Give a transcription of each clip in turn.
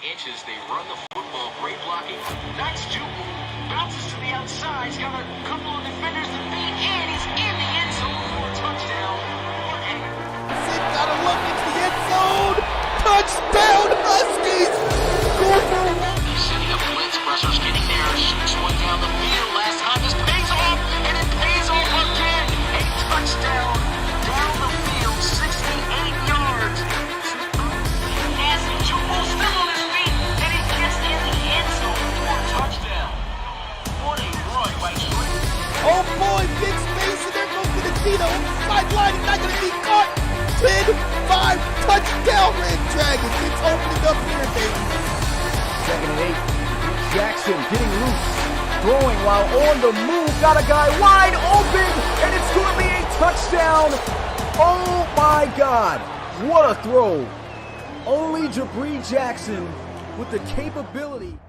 inches. They run the football. Great blocking. Nice juggle. Bounces to the outside. He's got a couple of defenders to beat in. He's in the end zone for a touchdown. Got a look into the end zone. Touchdown, Huskies. Go for it. He's setting up blitz. Pressure's getting there. Shoots one down the field. Last time this pays off, and it pays off again. A touchdown down the field, 68 yards. As Jumbo still on his feet, and he gets in the end zone for a touchdown. What a run by Trey. Oh boy, big space, and there goes Benedito. Sideline, he's not going to be caught. 10-5 touchdown, Red Dragons. It's opening up here, baby. 2nd and 8. Jackson getting loose, throwing while on the move. Got a guy wide open, and it's going to be a touchdown. Oh my God, what a throw. Only Jabri Jackson with the capability.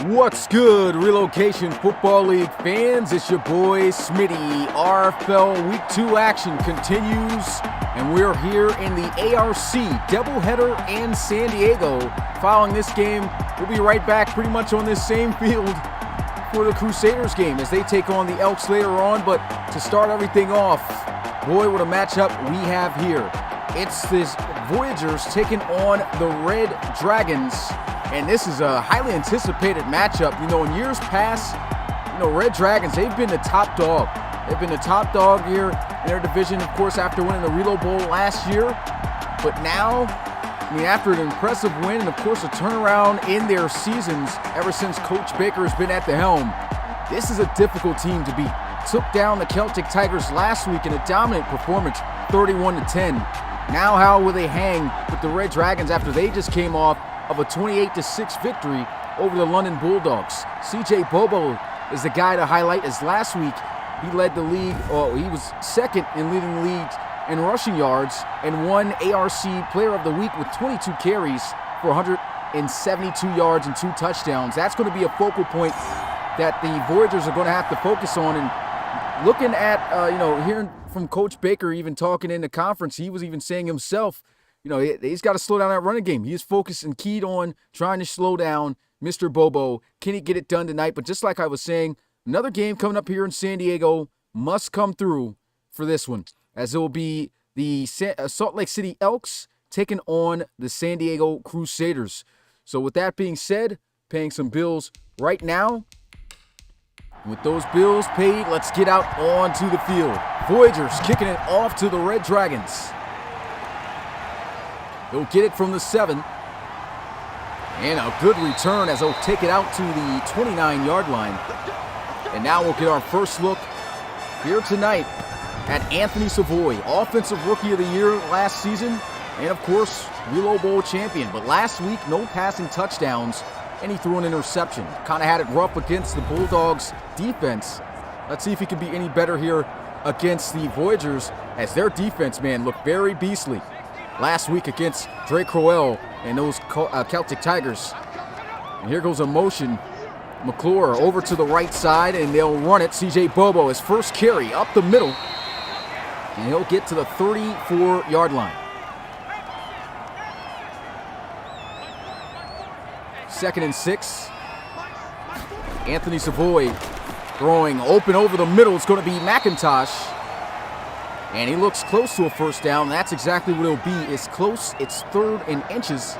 What's good, Relocation Football League fans? It's your boy Smitty. RFL Week 2 action continues, and we're here in the ARC doubleheader in San Diego. Following this game, we'll be right back pretty much on this same field for the Crusaders game as they take on the Elks later on. But to start everything off, boy, what a matchup we have here. It's this Voyagers taking on the Red Dragons. And this is a highly anticipated matchup. You know, in years past, Red Dragons, they've been the top dog. They've been the top dog here in their division, of course, after winning the Relo Bowl last year. But now, after an impressive win and, of course, a turnaround in their seasons ever since Coach Baker has been at the helm, this is a difficult team to beat. Took down the Celtic Tigers last week in a dominant performance, 31-10. Now how will they hang with the Red Dragons after they just came off of a 28-6 victory over the London Bulldogs? CJ Bobo is the guy to highlight, as last week he led the league, he was second in leading the league in rushing yards and won ARC Player of the Week with 22 carries for 172 yards and 2 touchdowns. That's going to be a focal point that the Voyagers are going to have to focus on. And looking at, hearing from Coach Baker, even talking in the conference, he was even saying himself, he's got to slow down that running game. He is focused and keyed on trying to slow down Mr. Bobo. Can he get it done tonight? But just like I was saying, another game coming up here in San Diego must come through for this one, as it will be the Salt Lake City Elks taking on the San Diego Crusaders. So with that being said, paying some bills right now. And with those bills paid, let's get out onto the field. Voyagers kicking it off to the Red Dragons. They'll get it from the 7. And a good return as they'll take it out to the 29-yard line. And now we'll get our first look here tonight at Anthony Savoy, Offensive Rookie of the Year last season, and of course, Relo Bowl champion. But last week, no passing touchdowns, and he threw an interception. Kind of had it rough against the Bulldogs defense. Let's see if he can be any better here against the Voyagers, as their defense, looked very beastly last week against Drake Crowell and those Celtic Tigers. And here goes a motion. McClure over to the right side, and they'll run it. CJ Bobo, his first carry up the middle, and he'll get to the 34-yard line. 2nd and 6. Anthony Savoy throwing open over the middle. It's going to be McIntosh. And he looks close to a first down. That's exactly what it'll be. It's close. It's 3rd and inches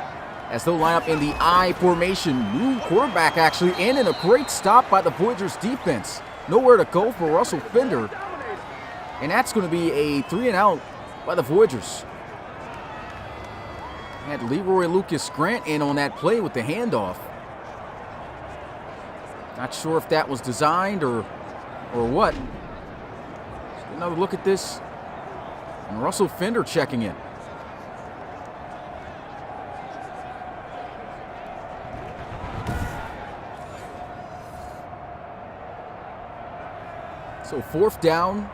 as they'll line up in the I formation. New quarterback, actually, and in a great stop by the Voyagers defense. Nowhere to go for Russell Fender. And that's going to be a 3-and-out by the Voyagers. Had Leroy Lucas Grant in on that play with the handoff. Not sure if that was designed or what. Let's get another look at this. And Russell Fender checking in. So 4th down.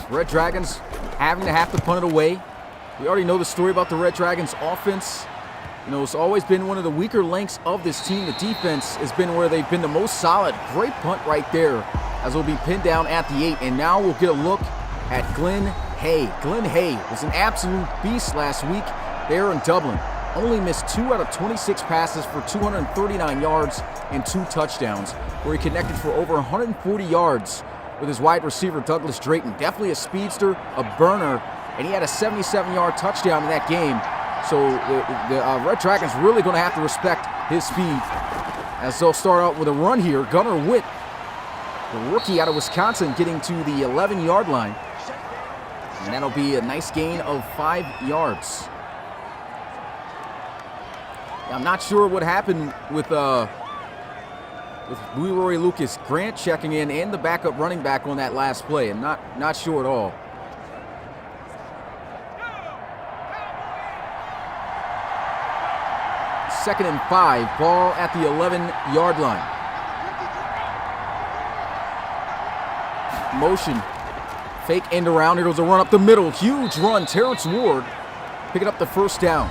Red Dragons having to have to punt it away. We already know the story about the Red Dragons offense. It's always been one of the weaker links of this team. The defense has been where they've been the most solid. Great punt right there as it'll be pinned down at the 8. And now we'll get a look at Glenn Glenn Hay was an absolute beast last week there in Dublin. Only missed 2 out of 26 passes for 239 yards and 2 touchdowns, where he connected for over 140 yards with his wide receiver Douglas Drayton. Definitely a speedster, a burner, and he had a 77-yard touchdown in that game. So the Red Dragons really going to have to respect his speed, as they'll start out with a run here. Gunnar Witt, the rookie out of Wisconsin, getting to the 11-yard line. And that'll be a nice gain of 5 yards. I'm not sure what happened with Leroy Lucas Grant checking in and the backup running back on that last play. I'm not sure at all. Second and 5, ball at the 11-yard line. Motion, fake end around. Here goes a run up the middle. Huge run. Terrence Ward picking up the first down.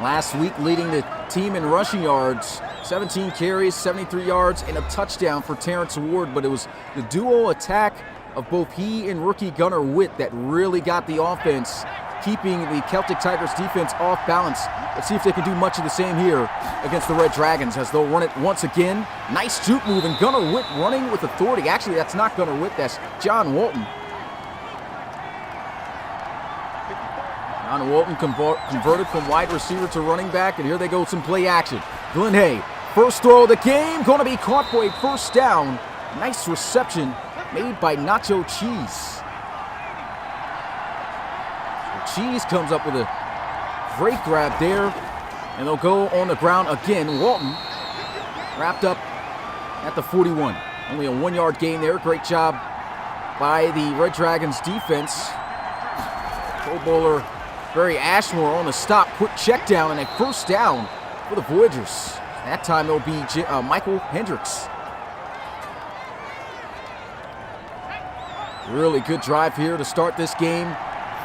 Last week leading the team in rushing yards. 17 carries, 73 yards, and a touchdown for Terrence Ward. But it was the duo attack of both he and rookie Gunnar Witt that really got the offense, keeping the Celtic Tigers defense off balance. Let's see if they can do much of the same here against the Red Dragons, as they'll run it once again. Nice juke move, and Gunnar Witt running with authority. Actually, that's not Gunnar Witt, that's John Walton. John Walton converted from wide receiver to running back, and here they go with some play action. Glenn Hay, first throw of the game, going to be caught for a first down. Nice reception made by Nacho Cheese. Cheese comes up with a great grab there, and they'll go on the ground again. Walton wrapped up at the 41. Only a 1-yard gain there. Great job by the Red Dragons defense. Pro Bowler Barry Ashmore on the stop. Quick check down and a first down for the Voyagers. That time it'll be Michael Hendricks. Really good drive here to start this game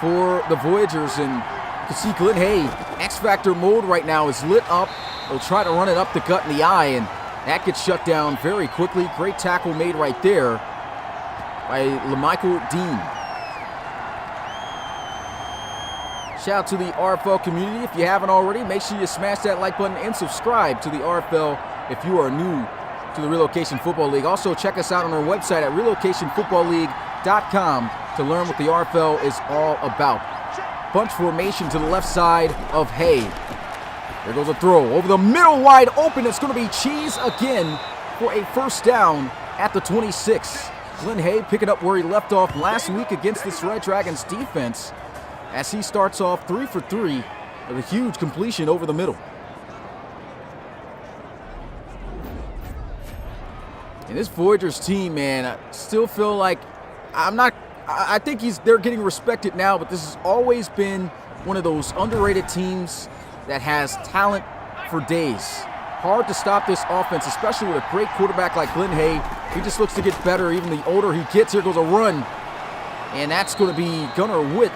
for the Voyagers, and you can see Glenn Hay, X-Factor mode right now, is lit up. They'll try to run it up the gut in the eye, and that gets shut down very quickly. Great tackle made right there by LaMichael Dean. Shout out to the RFL community. If you haven't already, make sure you smash that like button and subscribe to the RFL if you are new to the Relocation Football League. Also, check us out on our website at relocationfootballleague.com to learn what the RFL is all about. Bunch formation to the left side of Hay. There goes a throw over the middle, wide open. It's going to be Cheese again for a first down at the 26. Glenn Hay picking up where he left off last week against this Red Dragons defense, as he starts off 3 for 3 with a huge completion over the middle. And this Voyagers team, man, I still feel like I think they're getting respected now, but this has always been one of those underrated teams that has talent for days. Hard to stop this offense, especially with a great quarterback like Glenn Hay. He just looks to get better even the older he gets. Here goes a run, and that's going to be Gunnar Witt.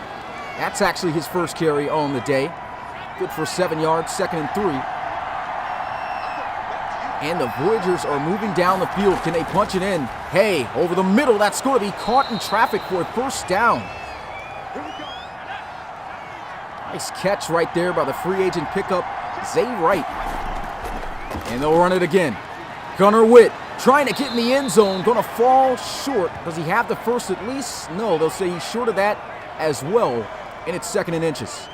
That's actually his first carry on the day. Good for 7 yards, 2nd and 3. And the Voyagers are moving down the field. Can they punch it in? Hay over the middle. That's going to be caught in traffic for a first down. Nice catch right there by the free agent pickup, Zay Wright. And they'll run it again. Gunnar Witt trying to get in the end zone. Going to fall short. Does he have the first at least? No, they'll say he's short of that as well. And it's 2nd and inches.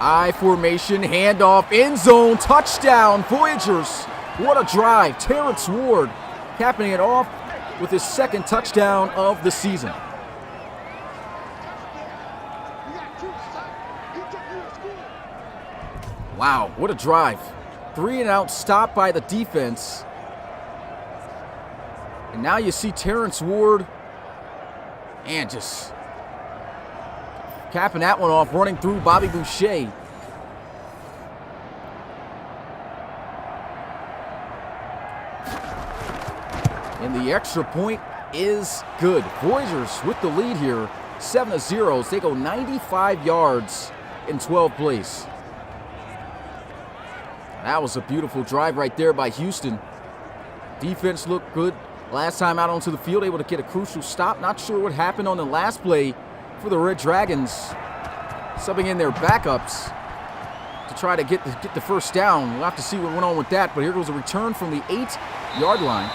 I formation, handoff, end zone, touchdown, Voyagers. What a drive. Terrence Ward capping it off with his 2nd touchdown of the season. Wow, what a drive. 3 and out, stopped by the defense. And now you see Terrence Ward, and just capping that one off, running through Bobby Boucher. And the extra point is good. Voyagers with the lead here, 7-0. They go 95 yards in 12 plays. That was a beautiful drive right there by Houston. Defense looked good last time out onto the field, able to get a crucial stop. Not sure what happened on the last play for the Red Dragons. Subbing in their backups to try to get the first down. We'll have to see what went on with that, but here goes a return from the 8-yard line.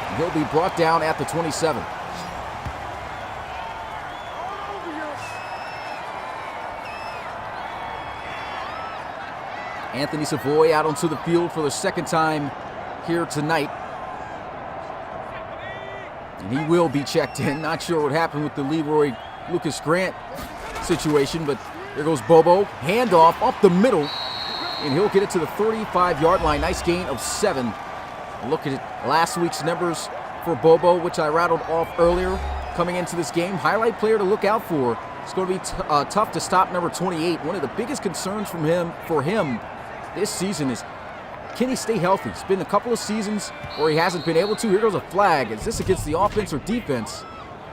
And he'll be brought down at the 27. Anthony Savoy out onto the field for the second time here tonight. And he will be checked in. Not sure what happened with the Leroy Lucas Grant situation, but there goes Bobo. Handoff up the middle, and he'll get it to the 35-yard line. Nice gain of 7. Look at last week's numbers for Bobo, which I rattled off earlier coming into this game. Highlight player to look out for. It's going to be tough to stop number 28. One of the biggest concerns for him this season is, can he stay healthy? It's been a couple of seasons where he hasn't been able to. Here goes a flag. Is this against the offense or defense?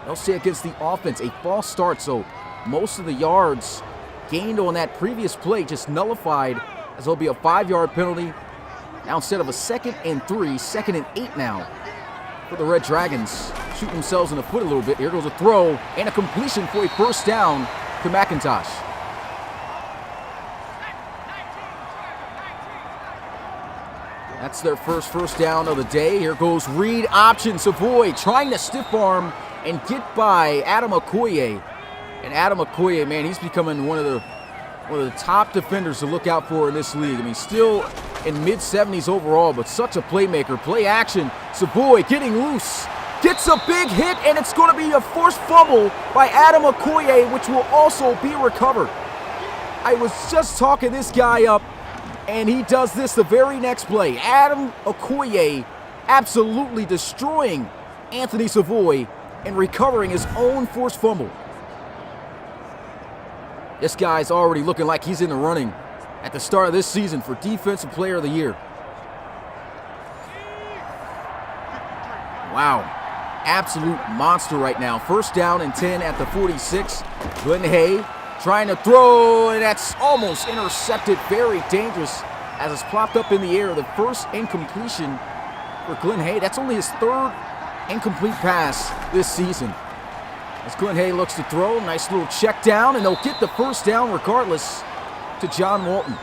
They'll say against the offense. A false start, so most of the yards gained on that previous play just nullified, as there'll be a 5-yard penalty. Now instead of a 2nd and 3, 2nd and 8 now for the Red Dragons. Shooting themselves in the foot a little bit. Here goes a throw and a completion for a first down to McIntosh. That's their first down of the day. Here goes read option. Savoy trying to stiff arm and get by Adam Okoye. And Adam Okoye, man, he's becoming one of the top defenders to look out for in this league. I mean, still in mid-70s overall, but such a playmaker. Play action. Savoy getting loose. Gets a big hit, and it's going to be a forced fumble by Adam Okoye, which will also be recovered. I was just talking this guy up, and he does this the very next play. Adam Okoye absolutely destroying Anthony Savoy and recovering his own forced fumble. This guy's already looking like he's in the running at the start of this season for Defensive Player of the Year. Wow. Absolute monster right now. First down and 10 at the 46. Glenn Hay trying to throw, and that's almost intercepted. Very dangerous as it's plopped up in the air. The first incompletion for Glenn Hay. That's only his 3rd incomplete pass this season. As Glenn Hay looks to throw, nice little check down, and they'll get the first down regardless to John Walton.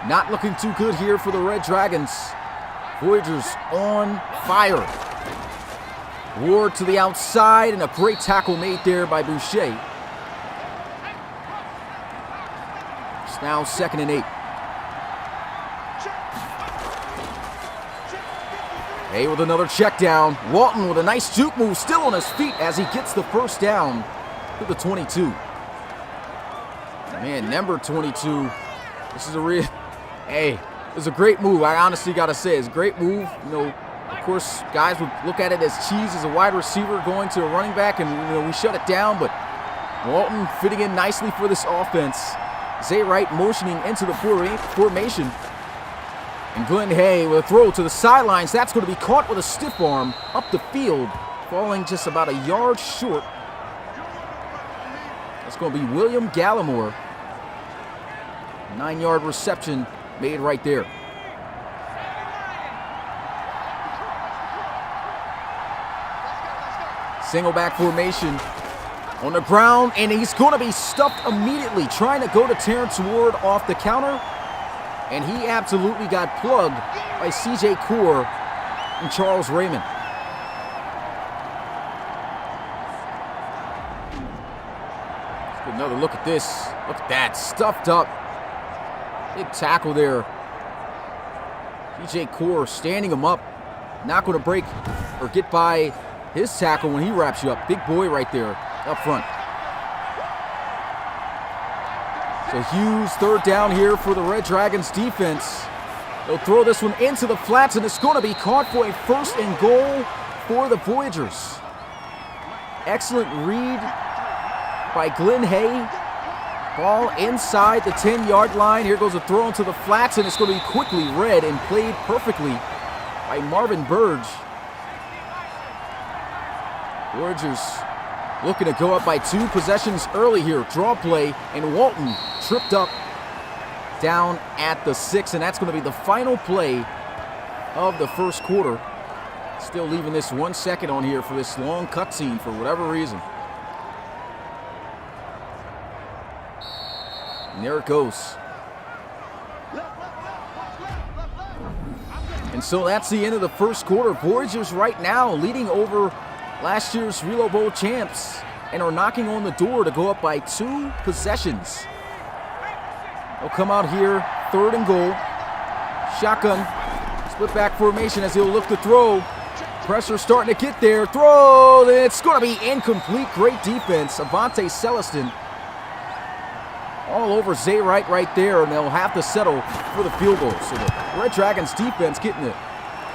Not looking too good here for the Red Dragons. Voyagers on fire. Ward to the outside, and a great tackle made there by Boucher. It's now 2nd and 8. Hay with another check down. Walton with a nice juke move, still on his feet as he gets the first down to the 22. Man, number 22. This is a real, hey, it was a great move. I honestly got to say, it's a great move. You know, of course, guys would look at it as cheese as a wide receiver going to a running back, and we shut it down, but Walton fitting in nicely for this offense. Zay Wright motioning into the formation. And Glenn Hay with a throw to the sidelines. That's going to be caught with a stiff arm up the field, falling just about a yard short. That's going to be William Gallimore. 9-yard reception made right there. Single back formation on the ground, and he's going to be stuffed immediately, trying to go to Terrence Ward off the counter. And he absolutely got plugged by C.J. Core and Charles Raymond. Let's get another look at this. Look at that, stuffed up. Big tackle there. C.J. Core standing him up. Not going to break or get by his tackle when he wraps you up. Big boy right there up front. So huge 3rd down here for the Red Dragons defense. They'll throw this one into the flats, and it's going to be caught for a 1st and goal for the Voyagers. Excellent read by Glenn Hay. Ball inside the 10-yard line. Here goes a throw into the flats, and it's going to be quickly read and played perfectly by Marvin Burge. Voyagers looking to go up by 2 possessions early here. Draw play, and Walton tripped up down at the 6, and that's going to be the final play of the first quarter. Still leaving this 1 second on here for this long cutscene for whatever reason. And there it goes. And so that's the end of the first quarter. Voyagers right now leading over last year's Relocation Bowl champs and are knocking on the door to go up by 2 possessions. They'll come out here, 3rd and goal. Shotgun, split back formation as he'll look to throw. Pressure starting to get there. Throw, it's going to be incomplete. Great defense. Avante Celestin all over Zay right there, and they'll have to settle for the field goal. So the Red Dragons defense getting a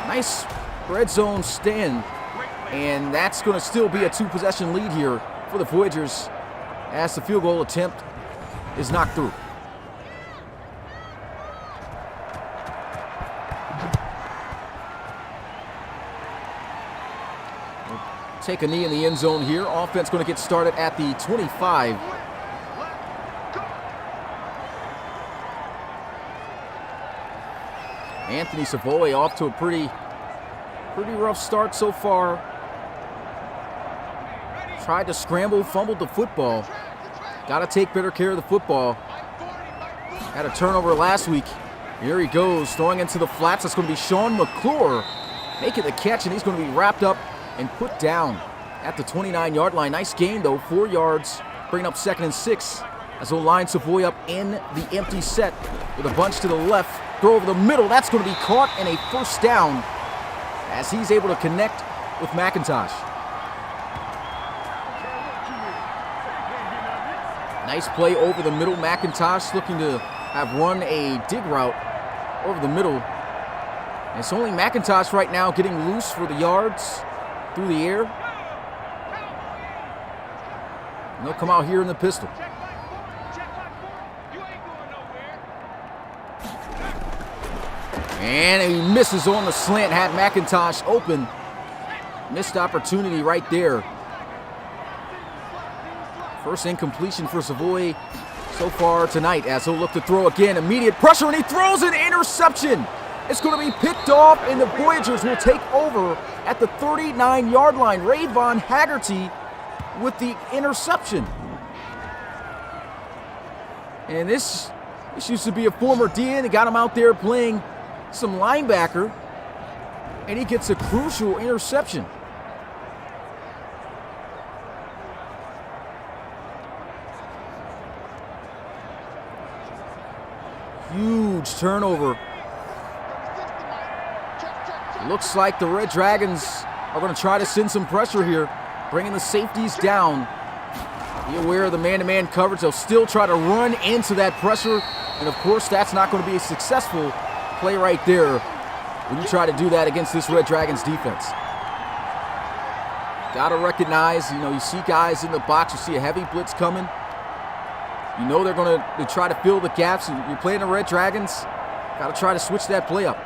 nice red zone stand, and that's going to still be a 2-possession lead here for the Voyagers as the field goal attempt is knocked through. Take a knee in the end zone here. Offense going to get started at the 25. Anthony Savoy off to a pretty rough start so far. Tried to scramble, fumbled the football. Got to take better care of the football. Had a turnover last week. Here he goes, throwing into the flats. That's going to be Sean McClure making the catch, and he's going to be wrapped up and put down at the 29-yard line. Nice gain, though, 4 yards, bringing up 2nd and 6 as they'll line Savoy up in the empty set with a bunch to the left. Throw over the middle. That's going to be caught and a first down as he's able to connect with McIntosh. Nice play over the middle. McIntosh looking to have run a dig route over the middle. And it's only McIntosh right now getting loose for the yards through the air. And they'll come out here in the pistol. And he misses on the slant, had McIntosh open. Missed opportunity right there. First incompletion for Savoy so far tonight as he'll look to throw again. Immediate pressure, and he throws an interception. It's going to be picked off, and the Voyagers will take over at the 39-yard line. Ray Von Haggerty with the interception. And this used to be a former DN. They got him out there playing some linebacker, and he gets a crucial interception. Huge turnover. Looks like the Red Dragons are going to try to send some pressure here, bringing the safeties down. Be aware of the man-to-man coverage. They'll still try to run into that pressure, and of course that's not going to be a successful play right there when you try to do that against this Red Dragons defense. Got to recognize, you see guys in the box, you see a heavy blitz coming. You know they're going to try to fill the gaps. You're playing the Red Dragons, got to try to switch that play up.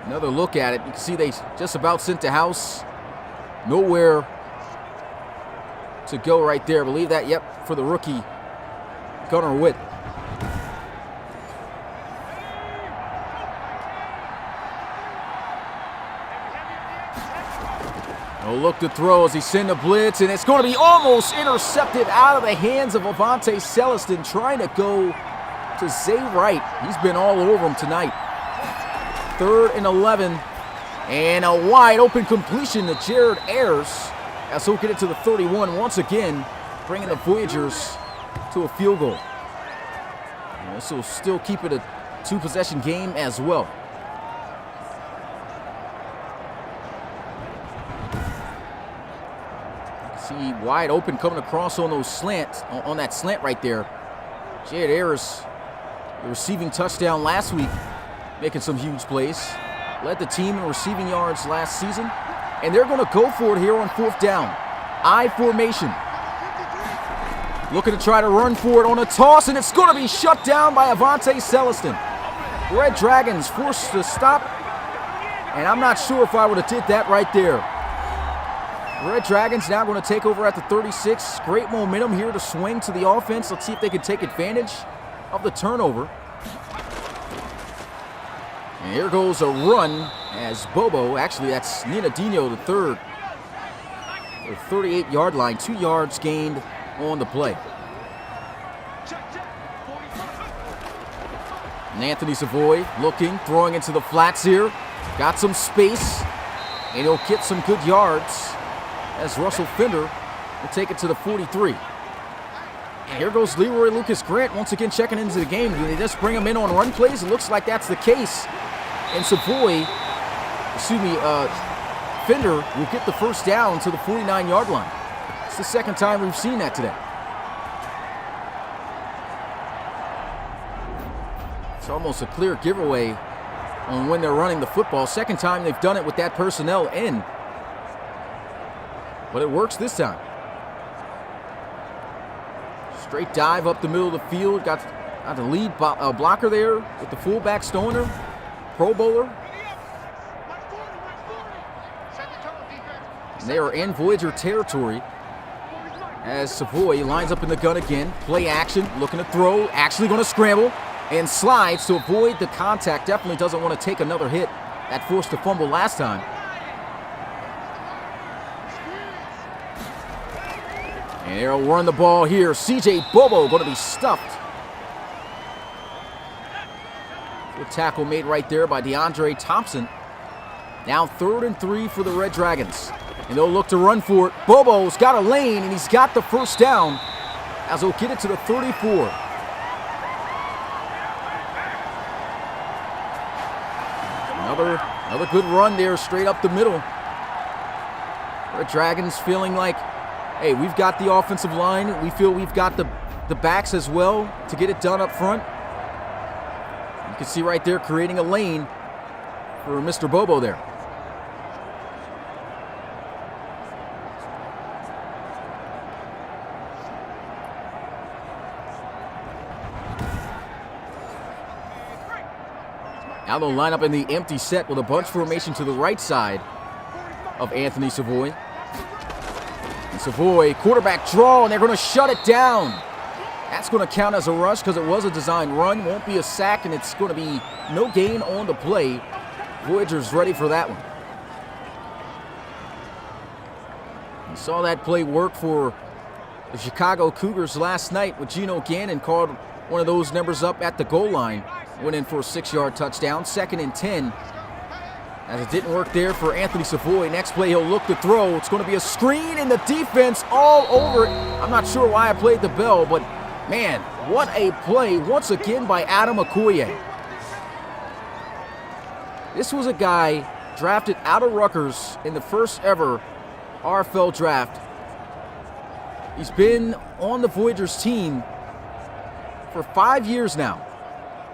Another look at it. You can see they just about sent the house. Nowhere to go right there. I believe that, yep, for the rookie, Gunnar Witt. No look to throw as he sends a blitz, and it's going to be almost intercepted out of the hands of Avante Celestin, trying to go to Zay Wright. He's been all over him tonight. 3rd and 11, and a wide open completion to Jared Ayers as he'll get it to the 31 once again, bringing the Voyagers to a field goal. And this will still keep it a 2-possession game as well. See wide open coming across on those slants, on that slant right there. Jared Ayers, the receiving touchdown last week, making some huge plays. Led the team in receiving yards last season. And they're going to go for it here on 4th down. I formation. Looking to try to run for it on a toss, and it's going to be shut down by Avante Celestin. Red Dragons forced to stop, and I'm not sure if I would have did that right there. Red Dragons now going to take over at the 36. Great momentum here to swing to the offense. Let's see if they can take advantage of the turnover. And here goes a run as Bobo, actually that's Ninadino the third, the 38-yard line, 2 yards gained on the play. And Anthony Savoy looking, throwing into the flats here. Got some space, and he'll get some good yards as Russell Fender will take it to the 43. And here goes Leroy Lucas Grant once again checking into the game. Do they just bring him in on run plays? It looks like that's the case. And Savoy, Fender will get the first down to the 49-yard line. It's the second time we've seen that today. It's almost a clear giveaway on when they're running the football. Second time they've done it with that personnel in. But it works this time. Straight dive up the middle of the field. Got the lead blocker there with the fullback stoner. Pro Bowler. And they are in Voyager territory as Savoy lines up in the gun again. Play action, looking to throw, actually going to scramble and slide to avoid the contact. Definitely doesn't want to take another hit. That forced a fumble last time. And they'll run the ball here. CJ Bobo going to be stuffed. Good tackle made right there by DeAndre Thompson. Now 3rd and 3 for the Red Dragons. And they'll look to run for it. Bobo's got a lane, and he's got the first down as he'll get it to the 34. Another good run there straight up the middle. Red Dragons feeling like, hey, we've got the offensive line. We feel we've got the backs as well to get it done up front. You can see right there creating a lane for Mr. Bobo there. Now they'll line up in the empty set with a bunch formation to the right side of Anthony Savoy. And Savoy, quarterback draw, and they're going to shut it down. That's going to count as a rush because it was a design run. Won't be a sack, and it's going to be no gain on the play. Voyagers ready for that one. You saw that play work for the Chicago Cougars last night with Geno Gannon called one of those numbers up at the goal line. Went in for a 6-yard touchdown. 2nd and 10. As it didn't work there for Anthony Savoy. Next play, he'll look to throw. It's going to be a screen, and the defense all over it. I'm not sure why I played the bell, but man, what a play once again by Adam Okoye. This was a guy drafted out of Rutgers in the first ever RFL draft. He's been on the Voyagers team for 5 years now.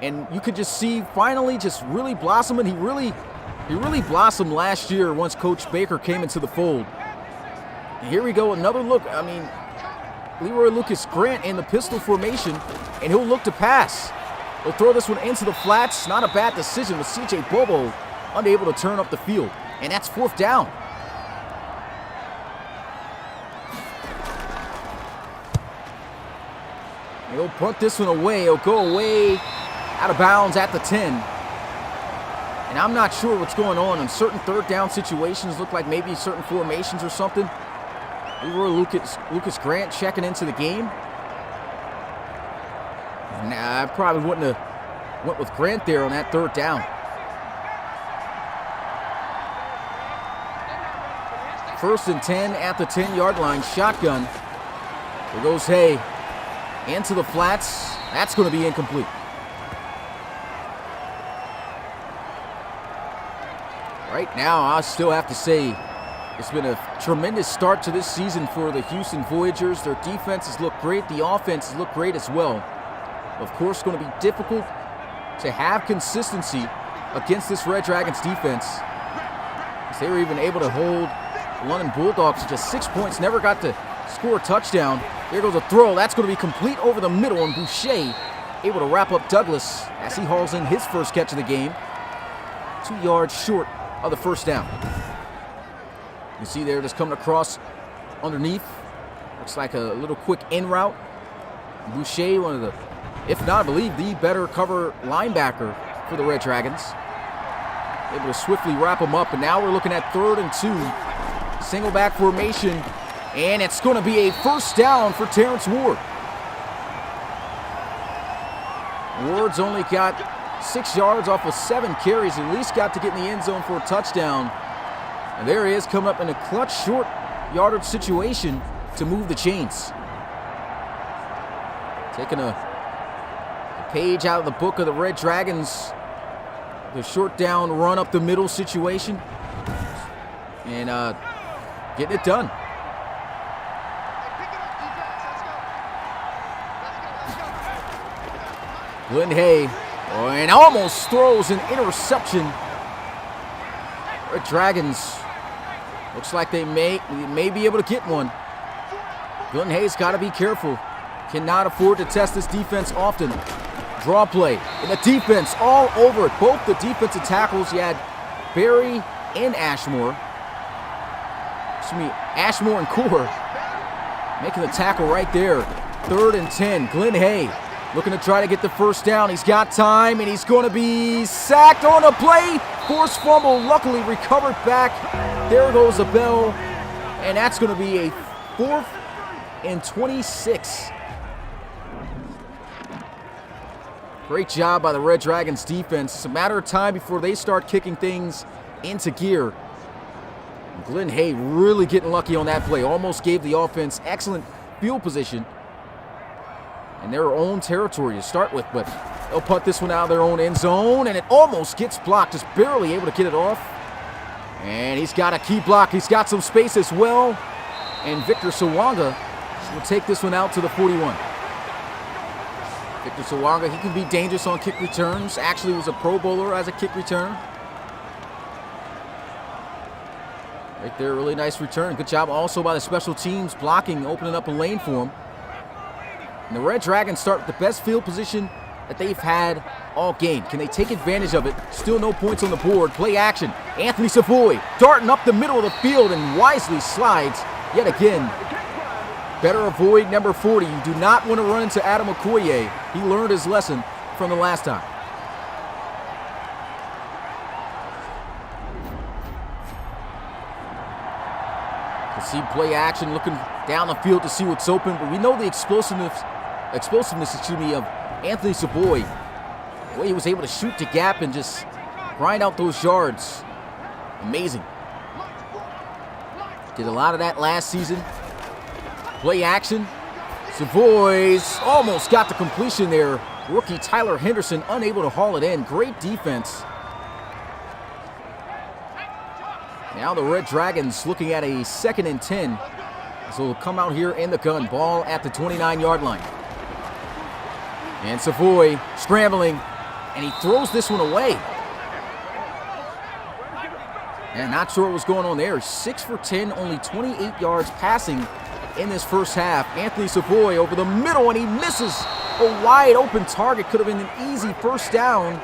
And you could just see finally just really blossoming. He really blossomed last year once Coach Baker came into the fold. And here we go, another look. I mean, Leroy Lucas Grant in the pistol formation, and he'll look to pass. He'll throw this one into the flats. Not a bad decision with CJ Bobo unable to turn up the field. And that's 4th down. And he'll punt this one away. He'll go away out of bounds at the 10. And I'm not sure what's going on in certain 3rd down situations. Look like maybe certain formations or something. Leroy Lucas Grant checking into the game. Nah, I probably wouldn't have went with Grant there on that 3rd down. 1st and 10 at the 10-yard line. Shotgun. There goes Hay. Into the flats. That's going to be incomplete. Right now, I still have to say it's been a tremendous start to this season for the Houston Voyagers. Their defenses look great. The offenses look great as well. Of course, it's going to be difficult to have consistency against this Red Dragons defense. They were even able to hold the London Bulldogs to just 6 points. Never got to score a touchdown. There goes a throw. That's going to be complete over the middle, and Boucher able to wrap up Douglas as he hauls in his first catch of the game. 2 yards short of the first down. You see there, just coming across underneath. Looks like a little quick in route. Boucher, one of the, if not, I believe, the better cover linebacker for the Red Dragons. Able to swiftly wrap them up, and now we're looking at 3rd and 2. Single back formation, and it's going to be a first down for Terrence Ward. Ward's only got 6 yards off of 7 carries, at least got to get in the end zone for a touchdown. And there he is, coming up in a clutch short yardage situation to move the chains. Taking a page out of the book of the Red Dragons. The short down run up the middle situation. And getting it done. Glenn Hay, and almost throws an interception. Red Dragons, looks like they may be able to get one. Glenn Hay's got to be careful. Cannot afford to test this defense often. Draw play, and the defense all over it. Both the defensive tackles, you had Barry and Ashmore. Ashmore and Core making the tackle right there. 3rd and 10, Glenn Hay looking to try to get the first down. He's got time, and he's going to be sacked on a play. Forced fumble, luckily recovered back. There goes the bell, and that's going to be a 4th and 26. Great job by the Red Dragons defense. It's a matter of time before they start kicking things into gear. Glenn Hay really getting lucky on that play. Almost gave the offense excellent field position in their own territory to start with, but they'll punt this one out of their own end zone, and it almost gets blocked, just barely able to get it off. And he's got a key block. He's got some space as well. And Victor Sawanga will take this one out to the 41. Victor Sawanga, he can be dangerous on kick returns. Actually was a Pro Bowler as a kick return. Right there, really nice return. Good job also by the special teams blocking, opening up a lane for him. And the Red Dragons start with the best field position that they've had all game. Can they take advantage of it? Still no points on the board. Play action. Anthony Savoy darting up the middle of the field and wisely slides yet again. Better avoid number 40. You do not want to run into Adam Okoye. He learned his lesson from the last time. You see play action, looking down the field to see what's open, but we know the explosiveness of Anthony Savoy. The way he was able to shoot the gap and just grind out those yards. Amazing. Did a lot of that last season. Play action. Savoy's almost got the completion there. Rookie Tyler Henderson unable to haul it in. Great defense. Now the Red Dragons looking at a 2nd and 10. So they'll come out here in the gun. Ball at the 29-yard line. And Savoy scrambling, and he throws this one away. And not sure what was going on there. 6 for 10, only 28 yards passing in this first half. Anthony Savoy over the middle, and he misses a wide open target. Could have been an easy first down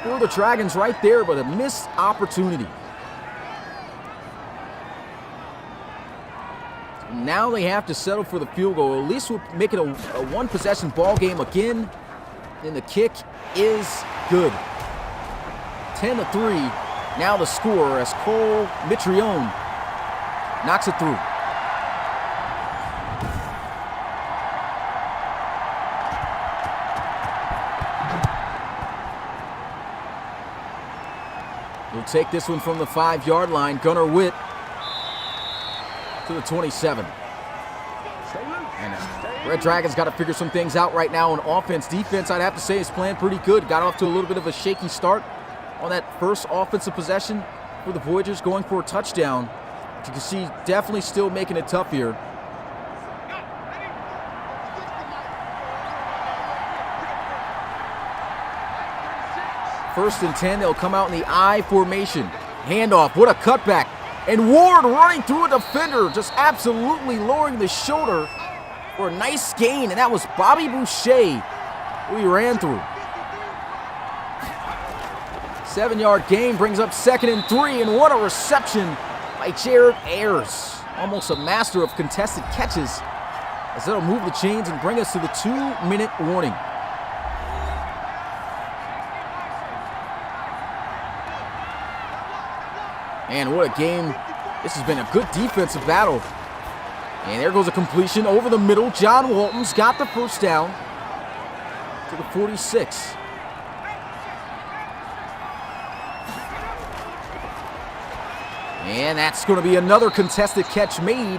for the Dragons right there, but a missed opportunity. Now they have to settle for the field goal. At least we'll make it a one-possession ball game again. And the kick is good. 10-3. Now the score as Cole Mitrione knocks it through. We'll take this one from the 5-yard line. Gunnar Witt to the 27. And Red Dragons got to figure some things out right now on offense. Defense, I'd have to say, is playing pretty good. Got off to a little bit of a shaky start on that first offensive possession for the Voyagers, going for a touchdown. But you can see definitely still making it tough here. First and 10, they'll come out in the I formation. Handoff, what a cutback. And Ward running through a defender, just absolutely lowering the shoulder for a nice gain. And that was Bobby Boucher who he ran through. 7-yard gain brings up 2nd and 3. And what a reception by Jared Ayers. Almost a master of contested catches, as that'll move the chains and bring us to the 2-minute warning. And what a game. This has been a good defensive battle. And there goes a completion over the middle. John Walton's got the first down to the 46. And that's going to be another contested catch made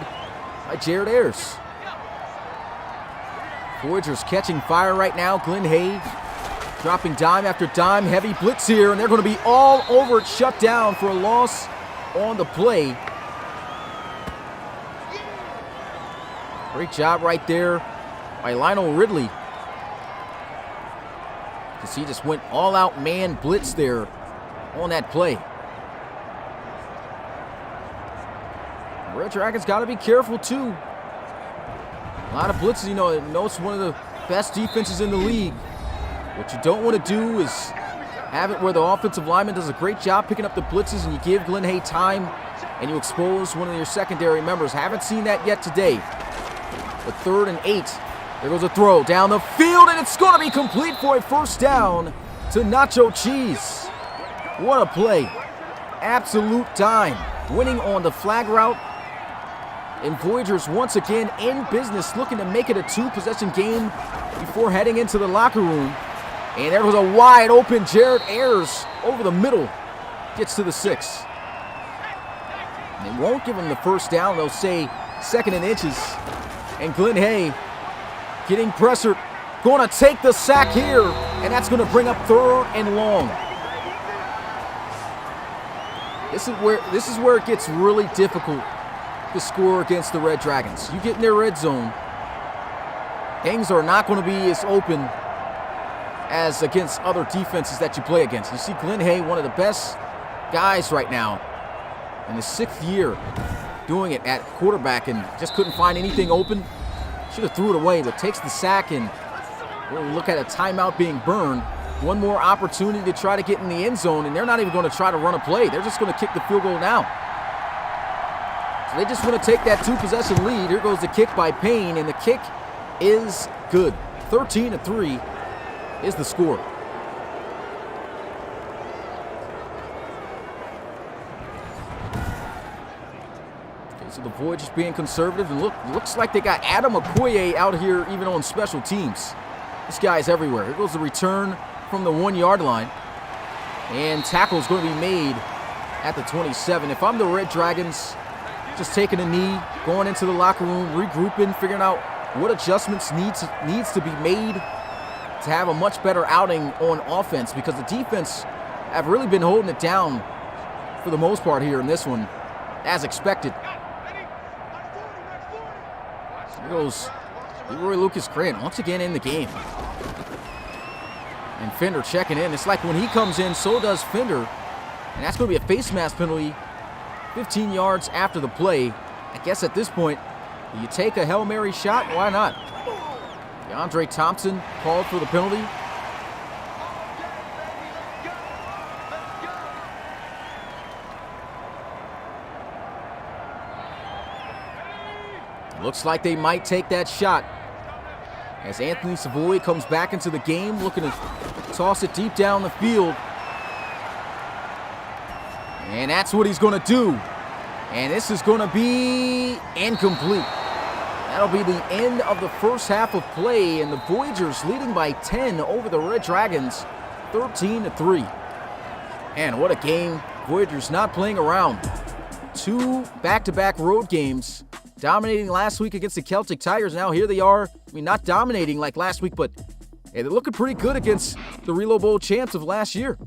by Jared Ayers. Voyagers catching fire right now. Glenn Hay dropping dime after dime. Heavy blitz here, and they're going to be all over it. Shut down for a loss on the play. Great job right there by Lionel Ridley. Because he just went all-out man blitz there on that play. Red Dragons got to be careful, too. A lot of blitzes, you know it's one of the best defenses in the league. What you don't want to do is have it where the offensive lineman does a great job picking up the blitzes and you give Glenn Hay time and you expose one of your secondary members. Haven't seen that yet today. But 3rd and 8. There goes a throw down the field, and it's going to be complete for a first down to Nacho Cheese. What a play. Absolute dime. Winning on the flag route. And Voyagers once again in business, looking to make it a 2-possession game before heading into the locker room. And there was a wide open Jared Ayers over the middle. Gets to the 6. And they won't give him the first down. They'll say 2nd and inches. And Glenn Hay getting pressured. Going to take the sack here. And that's going to bring up 3rd and long. This is where it gets really difficult to score against the Red Dragons. You get in their red zone, things are not going to be as open as against other defenses that you play against. You see Glenn Hay, one of the best guys right now in his 6th year doing it at quarterback, and just couldn't find anything open. Should have threw it away, but takes the sack, and we'll look at a timeout being burned. One more opportunity to try to get in the end zone, and they're not even going to try to run a play. They're just going to kick the field goal now. So they just want to take that 2-possession lead. Here goes the kick by Payne, and the kick is good. 13-3 is the score. Okay, so the Voyagers being conservative, and looks like they got Adam Okoye out here even on special teams. This guy's everywhere. Here goes the return from the 1-yard line. And tackle is going to be made at the 27. If I'm the Red Dragons, just taking a knee, going into the locker room, regrouping, figuring out what adjustments needs to be made to have a much better outing on offense, because the defense have really been holding it down for the most part here in this one, as expected. Here goes Leroy Lucas Grant once again in the game. And Fender checking in. It's like when he comes in, so does Fender. And that's going to be a face mask penalty 15 yards after the play. I guess at this point, do you take a Hail Mary shot? Why not? DeAndre Thompson called for the penalty. Looks like they might take that shot as Anthony Savoy comes back into the game, looking to toss it deep down the field. And that's what he's going to do. And this is going to be incomplete. That'll be the end of the first half of play, and the Voyagers leading by 10 over the Red Dragons, 13-3. And what a game. Voyagers not playing around. 2 back-to-back road games. Dominating last week against the Celtic Tigers. Now here they are. I mean, not dominating like last week, but hey, they're looking pretty good against the Relo Bowl champs of last year.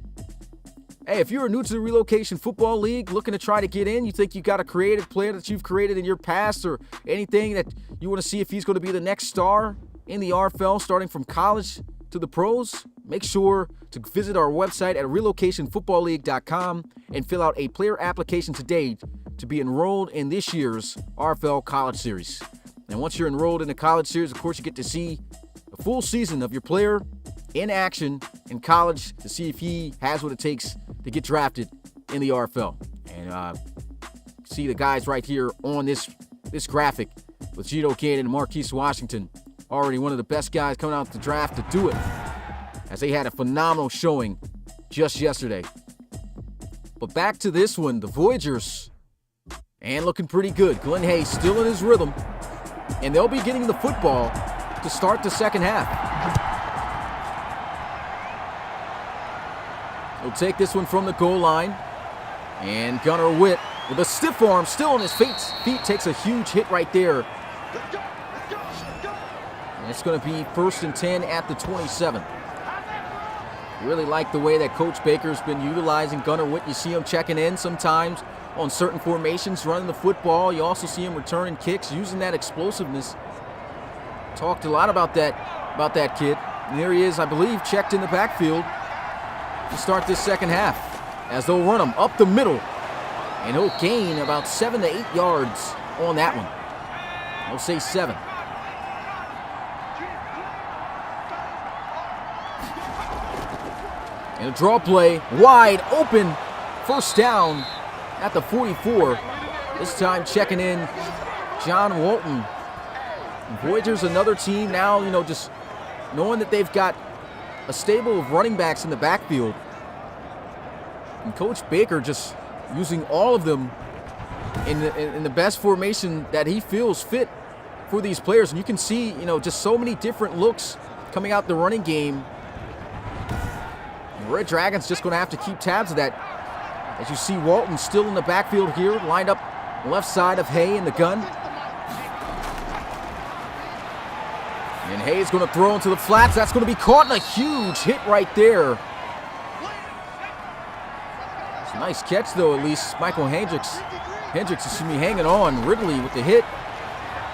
Hey, if you're new to the Relocation Football League, looking to try to get in, you think you got a creative player that you've created in your past or anything that you want to see if he's going to be the next star in the RFL, starting from college to the pros, make sure to visit our website at relocationfootballleague.com and fill out a player application today to be enrolled in this year's RFL College Series. And once you're enrolled in the College Series, of course, you get to see a full season of your player in action in college to see if he has what it takes to get drafted in the RFL. And see the guys right here on this graphic with Geno Cannon and Marquise Washington. Already one of the best guys coming out the draft to do it, as they had a phenomenal showing just yesterday. But back to this one, the Voyagers, and looking pretty good. Glenn Hayes still in his rhythm, and they'll be getting the football to start the second half. He'll take this one from the goal line, and Gunnar Witt with a stiff arm still on his feet takes a huge hit right there. And it's going to be 1st and 10 at the 27. Really like the way that Coach Baker's been utilizing Gunnar Witt. You see him checking in sometimes on certain formations, running the football. You also see him returning kicks, using that explosiveness. Talked a lot about that kid. And there he is, I believe, checked in the backfield to start this second half, as they'll run him up the middle. And he'll gain about 7 to 8 yards on that one. I'll say 7. And a draw play, wide open, 1st down at the 44. This time checking in John Walton. And Voyagers, another team now, just knowing that they've got a stable of running backs in the backfield. And Coach Baker just using all of them in the best formation that he feels fit for these players. And you can see, just so many different looks coming out the running game. The Red Dragons just going to have to keep tabs of that. As you see Walton still in the backfield here, lined up left side of Hay in the gun. And Hay's going to throw into the flats. That's going to be caught in a huge hit right there. It's a nice catch, though, at least. Michael Hendricks, hanging on. Ridley with the hit.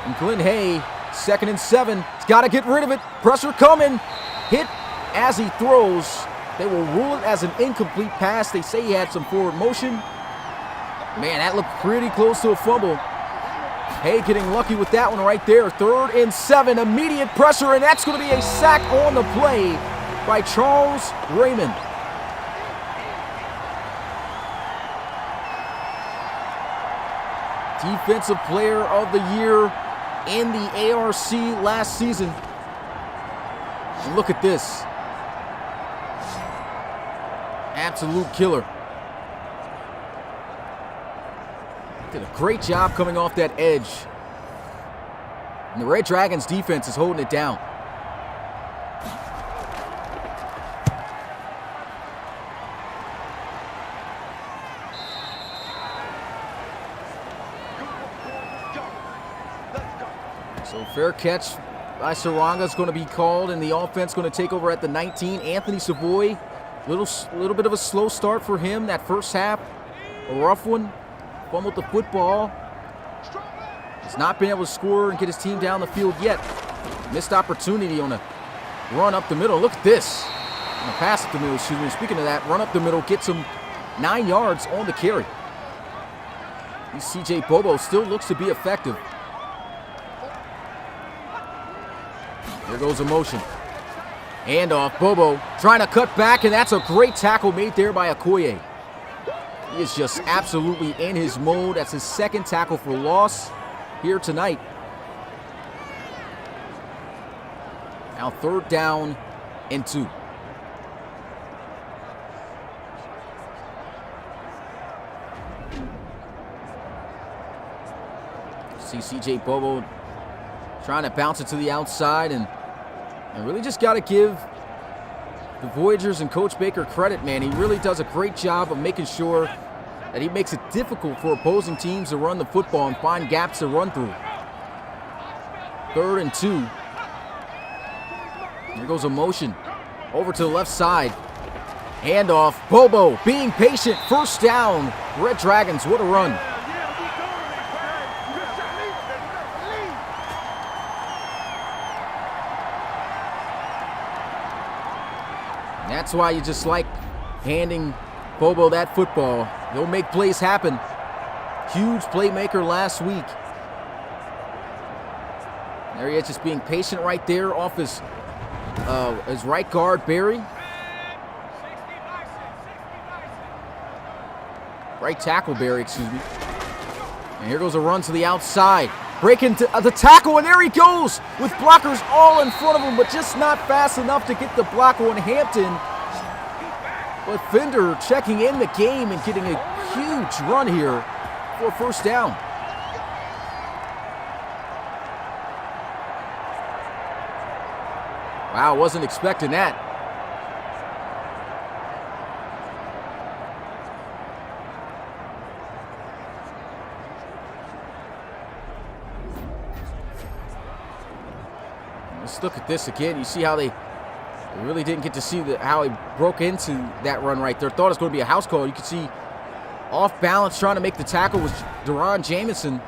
And Glenn Hay, 2nd and 7. He's got to get rid of it. Pressure coming. Hit as he throws. They will rule it as an incomplete pass. They say he had some forward motion. Man, that looked pretty close to a fumble. Hay getting lucky with that one right there. 3rd and 7, immediate pressure, and that's going to be a sack on the play by Charles Raymond. Defensive Player of the Year in the ARC last season. And look at this. Absolute killer. Did a great job coming off that edge. And the Red Dragons defense is holding it down. So fair catch by Sawanga is going to be called, and the offense going to take over at the 19. Anthony Savoy, little bit of a slow start for him that first half. A rough one. Fumbled the football. He's not been able to score and get his team down the field yet. Missed opportunity on a run up the middle. Look at this. On a pass up the middle, excuse me. Speaking of that, run up the middle, gets him 9 yards on the carry. CJ Bobo still looks to be effective. There goes a motion. Handoff, Bobo trying to cut back, and that's a great tackle made there by Okoye. He is just absolutely in his mode. That's his 2nd tackle for loss here tonight. Now 3rd down and 2. See CJ Bobo trying to bounce it to the outside, and really just got to give the Voyagers and Coach Baker credit, man. He really does a great job of making sure that he makes it difficult for opposing teams to run the football and find gaps to run through. 3rd and 2. There goes a motion over to the left side. Handoff, Bobo being patient. 1st down, Red Dragons, what a run. That's why you just like handing Bobo that football. He'll make plays happen. Huge playmaker last week. There he is, just being patient right there off his right guard, Barry. Right tackle, Barry, excuse me. And here goes a run to the outside. Break into the tackle, and there he goes with blockers all in front of him, but just not fast enough to get the block on Hampton. But Fender checking in the game and getting a huge run here for a first down. Wow, wasn't expecting that. Let's look at this again. You see how they really didn't get to see how he broke into that run right there. Thought it was going to be a house call. You could see off balance trying to make the tackle was Deron Jamison.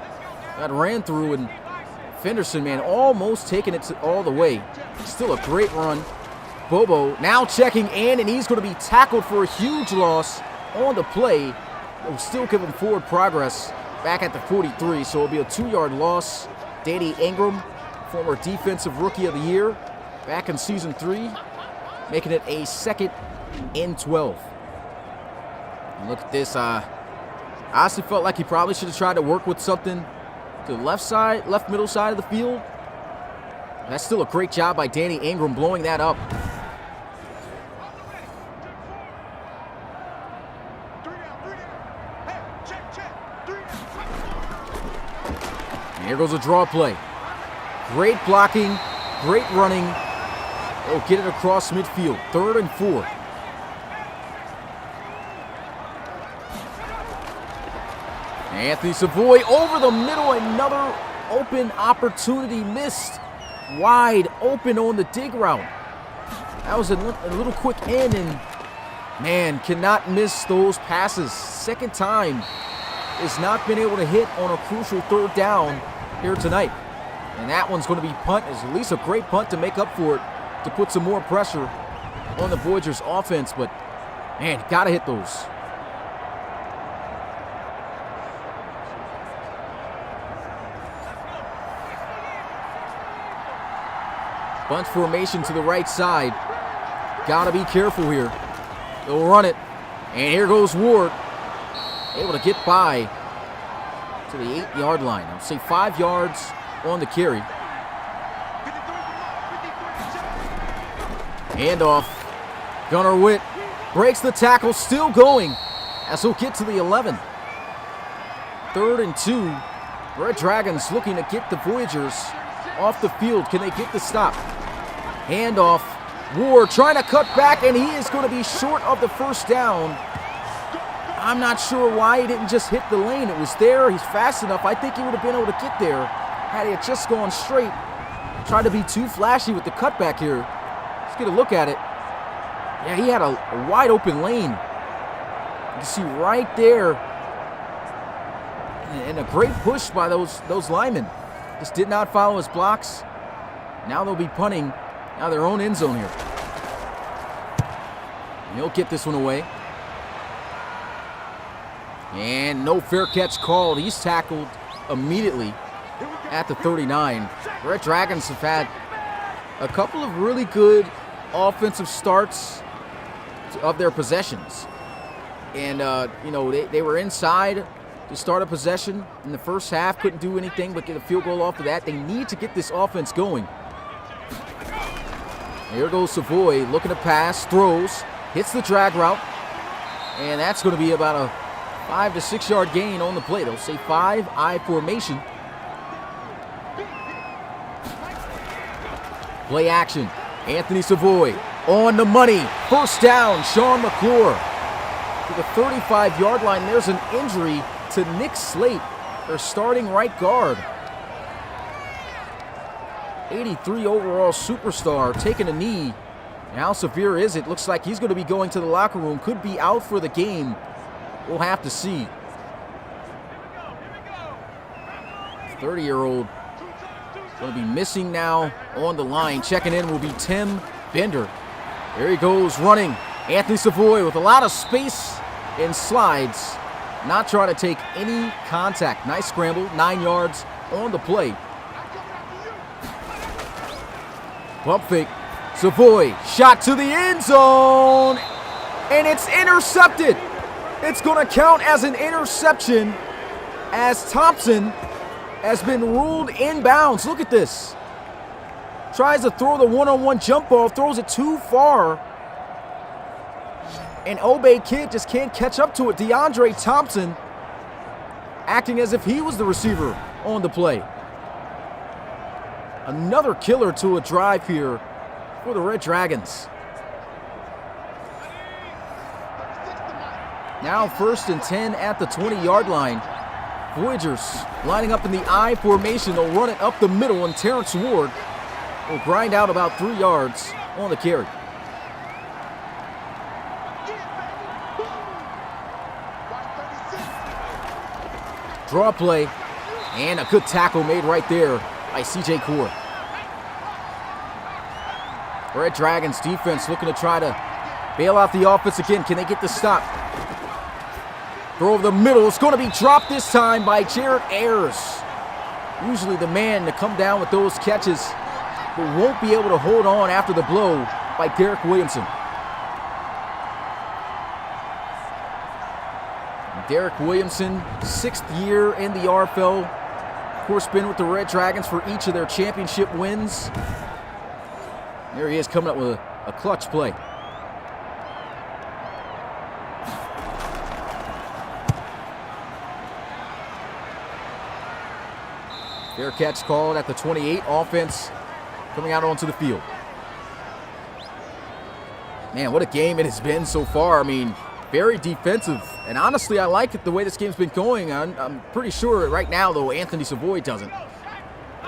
Got ran through, and Fenderson, man, almost taking it all the way. Still a great run. Bobo now checking in, and he's going to be tackled for a huge loss on the play. It will still give him forward progress back at the 43, so it'll be a 2-yard loss. Danny Ingram, former Defensive Rookie of the Year, back in Season 3, making it a 2nd and 12. And look at this. I honestly felt like he probably should have tried to work with something to the left middle side of the field. That's still a great job by Danny Ingram blowing that up. And here goes a draw play. Great blocking, great running. Oh, get it across midfield. 3rd and 4. Anthony Savoy over the middle. Another open opportunity missed. Wide open on the dig route. That was a little quick in, and man, cannot miss those passes. Second time has not been able to hit on a crucial 3rd down here tonight. And that one's going to be punt. It's at least a great punt to make up for it, to put some more pressure on the Voyagers offense. But man, got to hit those. Bunch formation to the right side. Got to be careful here. They'll run it. And here goes Ward. Able to get by to the 8-yard line. I'll say 5 yards on the carry. Handoff. Gunnar Witt breaks the tackle, still going as he'll get to the 11. 3rd and 2. Red Dragons looking to get the Voyagers off the field. Can they get the stop? Handoff. Ward trying to cut back, and he is going to be short of the first down. I'm not sure why he didn't just hit the lane. It was there. He's fast enough. I think he would have been able to get there had he had just gone straight. Tried to be too flashy with the cutback here. Let's get a look at it. Yeah, he had a wide open lane. You can see right there. And a great push by those linemen. Just did not follow his blocks. Now they'll be punting. Now their own end zone here. And he'll get this one away. And no fair catch called. He's tackled immediately at the 39. Red Dragons have had a couple of really good offensive starts of their possessions. And, they were inside to start a possession in the first half. Couldn't do anything but get a field goal off of that. They need to get this offense going. Here goes Savoy looking to pass, throws, hits the drag route. And that's going to be about a 5 to 6 yard gain on the play. They'll say 5-eye formation. Play action. Anthony Savoy on the money. First down, Sean McClure. To the 35-yard line, there's an injury to Nick Slate, their starting right guard. 83 overall superstar taking a knee. And how severe is it? Looks like he's going to be going to the locker room. Could be out for the game. We'll have to see. 30-year-old going to be missing now on the line. Checking in will be Tim Bender. There he goes running. Anthony Savoy with a lot of space and slides. Not trying to take any contact. Nice scramble. 9 yards on the play. Pump fake. Savoy shot to the end zone. And it's intercepted. It's going to count as an interception. as Thompson has been ruled inbounds. Look at this. Tries to throw the one-on-one jump ball, throws it too far. And Obey Kid just can't catch up to it. DeAndre Thompson acting as if he was the receiver on the play. Another killer to a drive here for the Red Dragons. Now 1st and 10 at the 20-yard line. Voyagers lining up in the I formation. They'll run it up the middle, and Terrence Ward will grind out about 3 yards on the carry. Draw play, and a good tackle made right there by C.J. Core. Red Dragons defense looking to try to bail out the offense again. Can they get the stop? Throw over the middle. It's going to be dropped this time by Jared Ayers. Usually the man to come down with those catches, but won't be able to hold on after the blow by Derek Williamson. Derek Williamson, 6th year in the RFL. Of course, been with the Red Dragons for each of their championship wins. There he is coming up with a clutch play. Fair catch called at the 28. Offense coming out onto the field. Man, what a game it has been so far. I mean, very defensive. And honestly, I like it the way this game's been going. I'm pretty sure right now, though, Anthony Savoy doesn't.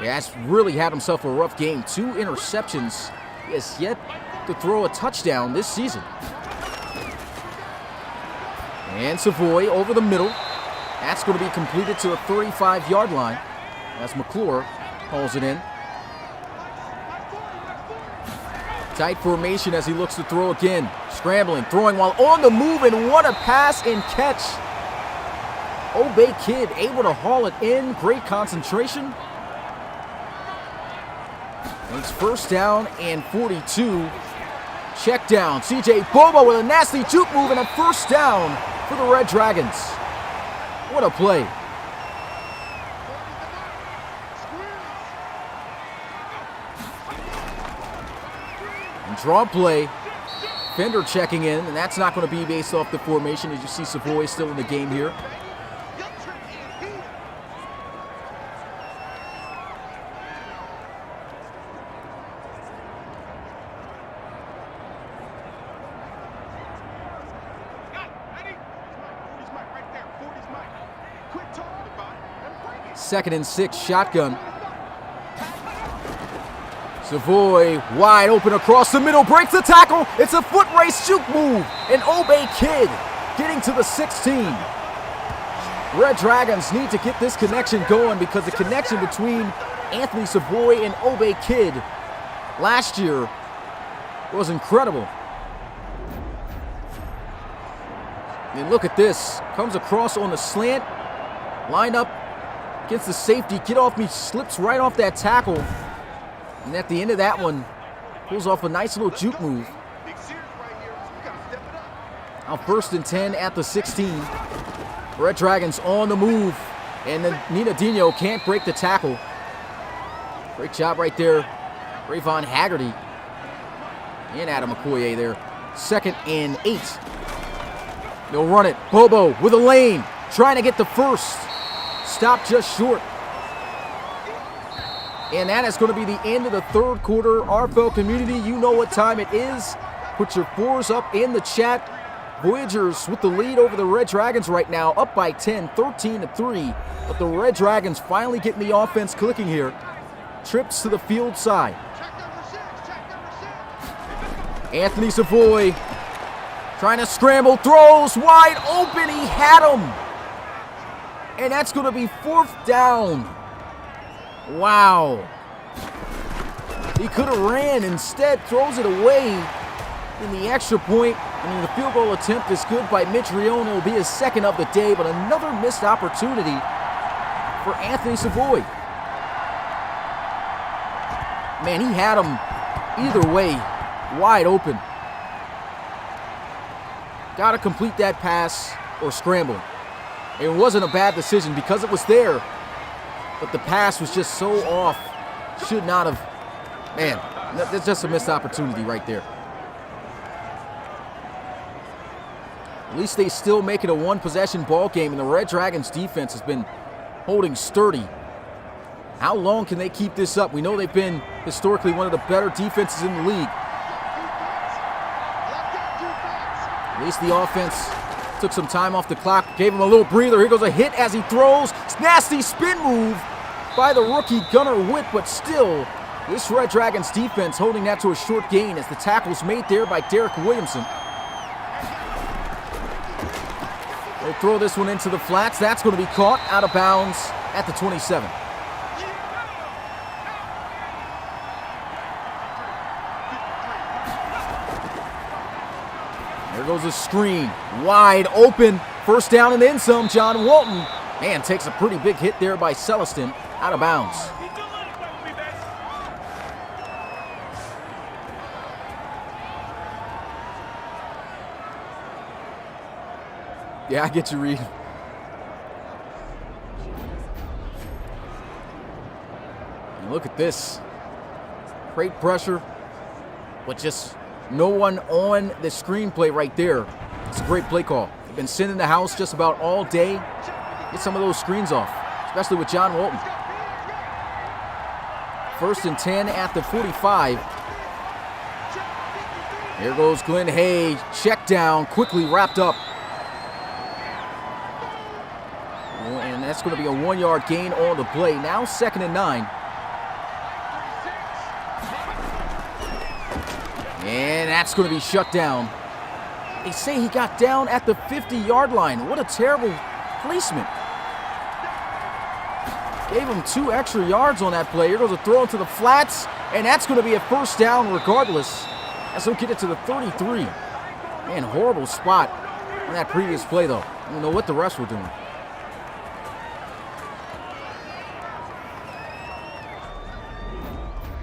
He has really had himself a rough game. 2 interceptions. He has yet to throw a touchdown this season. And Savoy over the middle. That's going to be completed to the 35-yard line as McClure hauls it in. Tight formation as he looks to throw again. Scrambling, throwing while on the move, and what a pass and catch. Obey Kid able to haul it in. Great concentration. It's 1st down and 42. Check down. CJ Bobo with a nasty juke move and a 1st down for the Red Dragons. What a play. And draw play. Fender checking in, and that's not going to be based off the formation, as you see Savoy still in the game here. Second and 6, shotgun. Savoy wide open across the middle, breaks the tackle. It's a foot race juke move, and Obey Kid getting to the 16. Red Dragons need to get this connection going, because the connection between Anthony Savoy and Obey Kid last year was incredible. And look at this. Comes across on the slant, lined up against the safety. Get off me, slips right off that tackle. And at the end of that one, pulls off a nice little juke move. Now 1st and 10 at the 16. Red Dragons on the move. And then Nina Dino can't break the tackle. Great job right there. Rayvon Haggerty and Adam Okoye there. 2nd and 8. They'll run it. Bobo with a lane. Trying to get the 1st. Stop just short. And that is going to be the end of the 3rd quarter. RFL community, you know what time it is. Put your 4s up in the chat. Voyagers with the lead over the Red Dragons right now, up by 10, 13-3. But the Red Dragons finally getting the offense clicking here. Trips to the field side. Anthony Savoy trying to scramble, throws wide open. He had him. And that's going to be 4th down. Wow. He could have ran. Instead, throws it away in the extra point. I mean, the field goal attempt is good by Mitch Rione. It will be his 2nd of the day, but another missed opportunity for Anthony Savoy. Man, he had him either way, wide open. Got to complete that pass or scramble. It wasn't a bad decision because it was there, but the pass was just so off. Should not have. Man, that's just a missed opportunity right there. At least they still make it a one-possession ball game, and the Red Dragons defense has been holding sturdy. How long can they keep this up? We know they've been historically one of the better defenses in the league. At least the offense took some time off the clock, gave him a little breather. Here goes a hit as he throws. Nasty spin move by the rookie Gunnar Witt, but still, this Red Dragons defense holding that to a short gain as the tackle was made there by Derek Williamson. They'll throw this one into the flats. That's going to be caught out of bounds at the 27. There goes a screen. Wide open. First down and then some. John Walton. Man, takes a pretty big hit there by Celestin. Out of bounds. Yeah, I get you, Reed. And look at this. Great pressure, but just no one on the screenplay right there. It's a great play call. They've been sitting in the house just about all day. Get some of those screens off, especially with John Walton. 1st and 10 at the 45. Here goes Glenn Hay. Check down, quickly wrapped up. And that's going to be a 1-yard gain on the play. Now 2nd and 9. And that's going to be shut down. They say he got down at the 50-yard line. What a terrible placement. Gave him 2 extra yards on that play. Here goes a throw into the flats, and that's going to be a first down regardless. As he'll get it to the 33. Man, horrible spot on that previous play, though. I don't know what the refs were doing.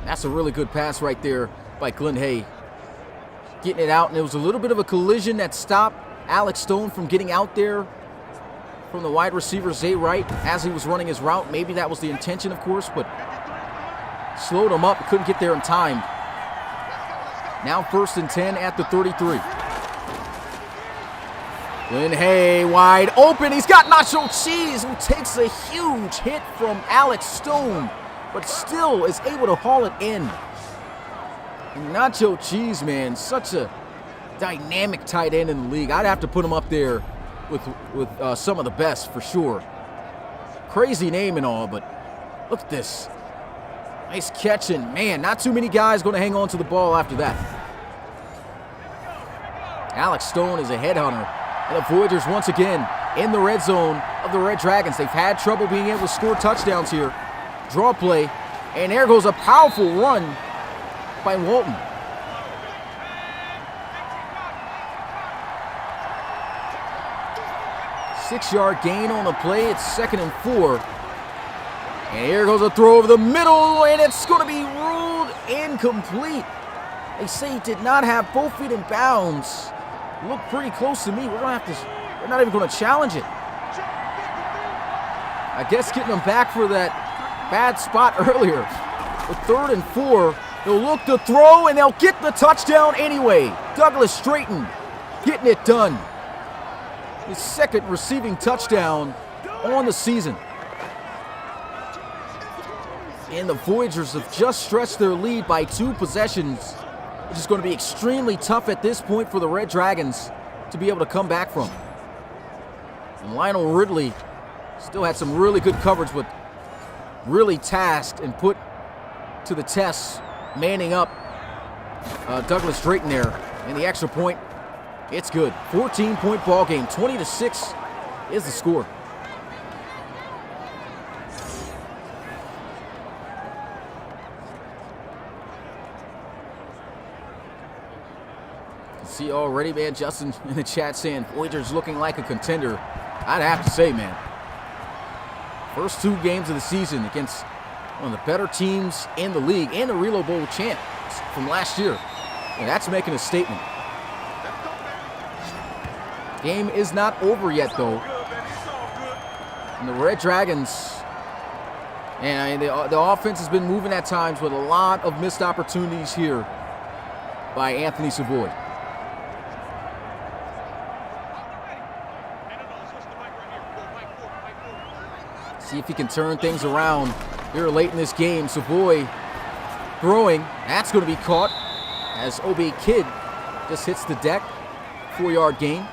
That's a really good pass right there by Glenn Hay. Getting it out, and it was a little bit of a collision that stopped Alex Stone from getting out there from the wide receiver, Zay Wright, as he was running his route. Maybe that was the intention, of course, but slowed him up, couldn't get there in time. Now 1st and 10 at the 33. Glenn Hay wide open. He's got Nacho Cheese, who takes a huge hit from Alex Stone, but still is able to haul it in. And Nacho Cheese, man, such a dynamic tight end in the league. I'd have to put him up there with some of the best for sure. Crazy name and all, but look at this. Nice catch, and man, not too many guys going to hang on to the ball after that. Alex Stone is a headhunter. And the Voyagers once again in the red zone of the Red Dragons. They've had trouble being able to score touchdowns here. Draw play, and there goes a powerful run by Walton. Six-yard gain on the play. It's 2nd and 4. And here goes a throw over the middle, and it's going to be ruled incomplete. They say he did not have both feet in bounds. Looked pretty close to me. We're not even going to challenge it. I guess getting them back for that bad spot earlier. With 3rd and 4, they'll look to throw, and they'll get the touchdown anyway. Douglas Straighton getting it done. His 2nd receiving touchdown on the season. And the Voyagers have just stretched their lead by 2 possessions, which is going to be extremely tough at this point for the Red Dragons to be able to come back from. And Lionel Ridley still had some really good coverage, but really tasked and put to the test, manning up Douglas Drayton there. And the extra point, it's good. 14-point ball game. 20-6 is the score. See already, man, Justin in the chat saying Voyagers looking like a contender. I'd have to say, man, first 2 games of the season against one of the better teams in the league and the Relo Bowl champ from last year. And that's making a statement. Game is not over yet, though. And the Red Dragons, and the offense has been moving at times with a lot of missed opportunities here by Anthony Savoy. See if he can turn things around here late in this game. Savoy throwing. That's going to be caught as Obey Kid just hits the deck. 4-yard gain.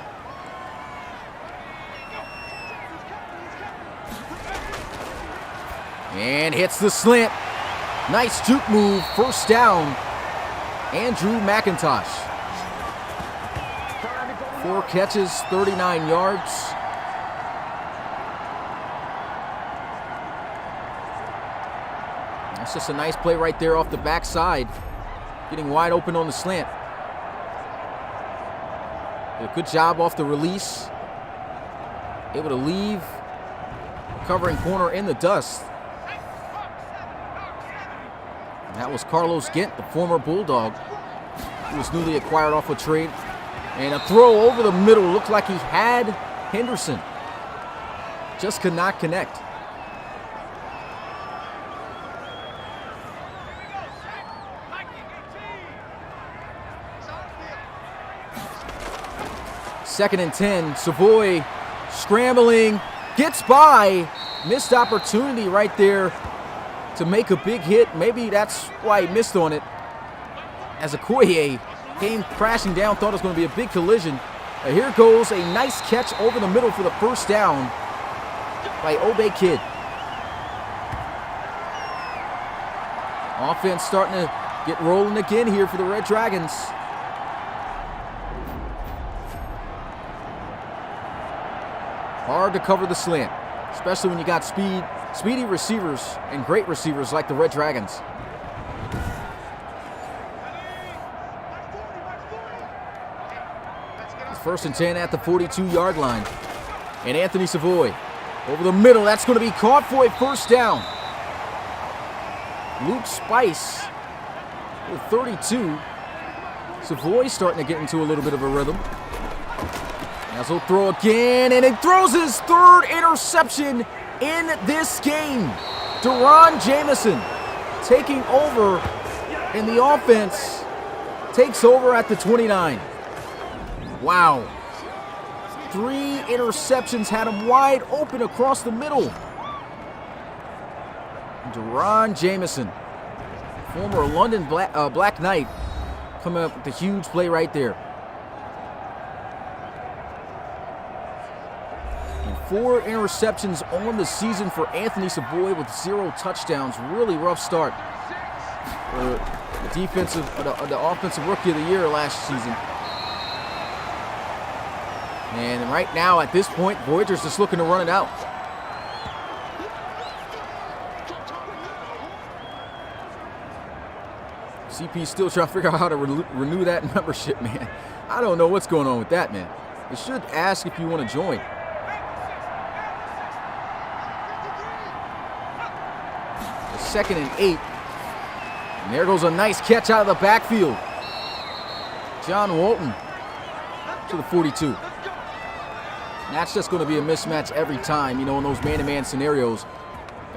And hits the slant. Nice juke move. First down. Andrew McIntosh. 4 catches, 39 yards. That's just a nice play right there off the backside. Getting wide open on the slant. Did a good job off the release. Able to leave covering corner in the dust. And that was Carlos Gint, the former Bulldog, who was newly acquired off a trade. And a throw over the middle. Looked like he had Henderson. Just could not connect. Second and 10. Savoy scrambling. Gets by. Missed opportunity right there to make a big hit. Maybe that's why he missed on it. As Okoye came crashing down, thought it was going to be a big collision. Here goes a nice catch over the middle for the first down by Obey Kid. Offense starting to get rolling again here for the Red Dragons. Hard to cover the slant, especially when you got speedy receivers and great receivers like the Red Dragons. It's first and 10 at the 42-yard line. And Anthony Savoy over the middle. That's going to be caught for a first down. Luke Spice with 32. Savoy starting to get into a little bit of a rhythm. As he'll throw again, and he throws his third interception in this game. Deron Jameson taking over in the offense. Takes over at the 29. Wow. 3 interceptions had him wide open across the middle. Deron Jameson, former London Black Knight, coming up with a huge play right there. And 4 interceptions on the season for Anthony Savoy with 0 touchdowns. Really rough start for the offensive rookie of the year last season. And right now, at this point, Voyagers just looking to run it out. CP still trying to figure out how to renew that membership, man. I don't know what's going on with that, man. It should ask if you want to join. Second and 8. And there goes a nice catch out of the backfield. John Walton to the 42. And that's just going to be a mismatch every time, you know, in those man-to-man scenarios.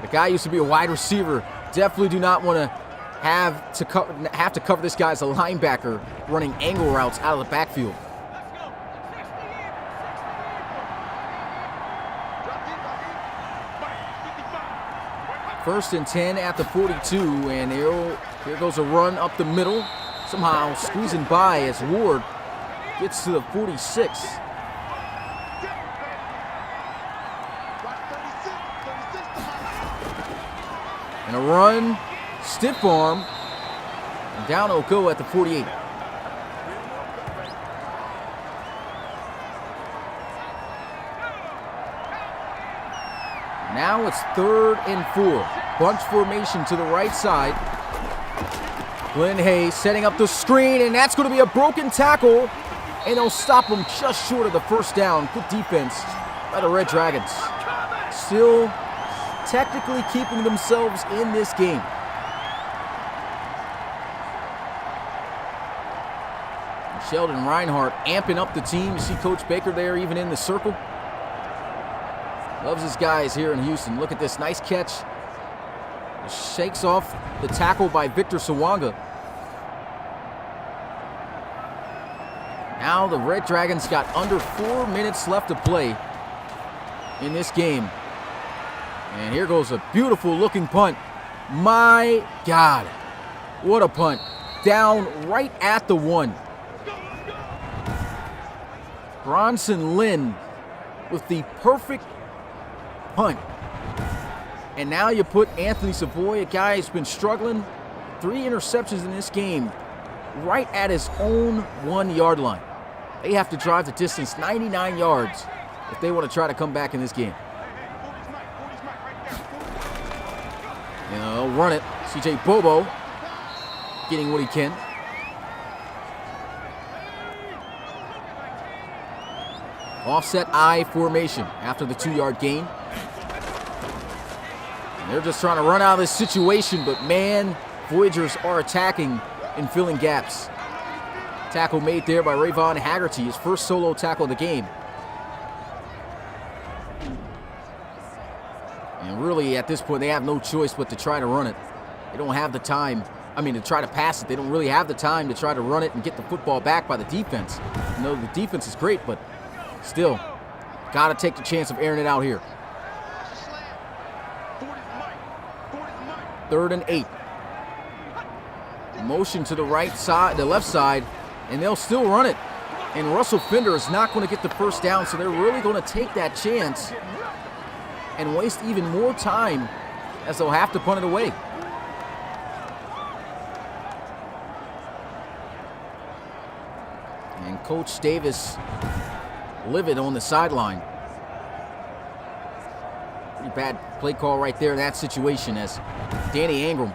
The guy used to be a wide receiver. Definitely do not want to have to cover this guy as a linebacker running angle routes out of the backfield. First and 10 at the 42, and here goes a run up the middle. Somehow squeezing by as Ward gets to the 46. And a run, stiff arm, and down it'll go at the 48. Now it's 3rd and 4. Bunch formation to the right side. Glenn Hayes setting up the screen, and that's going to be a broken tackle. And they'll stop him just short of the first down. Good defense by the Red Dragons. Still technically keeping themselves in this game. Sheldon Reinhardt amping up the team. You see Coach Baker there even in the circle. Loves his guys here in Houston. Look at this. Nice catch. Shakes off the tackle by Victor Sawanga. Now the Red Dragons got under 4 minutes left to play in this game. And here goes a beautiful looking punt. My God. What a punt. Down right at the 1. Bronson Lynn with the perfect punt. And now you put Anthony Savoy, a guy who's been struggling, 3 interceptions in this game, right at his own 1-yard line. They have to drive the distance 99 yards if they want to try to come back in this game. And they'll run it. CJ Bobo getting what he can. Offset I formation after the 2-yard gain. And they're just trying to run out of this situation, but man, Voyagers are attacking and filling gaps. Tackle made there by Rayvon Haggerty, his first solo tackle of the game. And really, at this point, they have no choice but to try to run it. They don't have the time. To try to pass it. They don't really have the time to try to run it and get the football back by the defense. You know, the defense is great, but still, got to take the chance of airing it out here. 3rd and 8. Motion to the right side, the left side, and they'll still run it. And Russell Fender is not going to get the first down, so they're really going to take that chance and waste even more time as they'll have to punt it away. And Coach Davis livid on the sideline. Pretty bad play call right there in that situation as Danny Ingram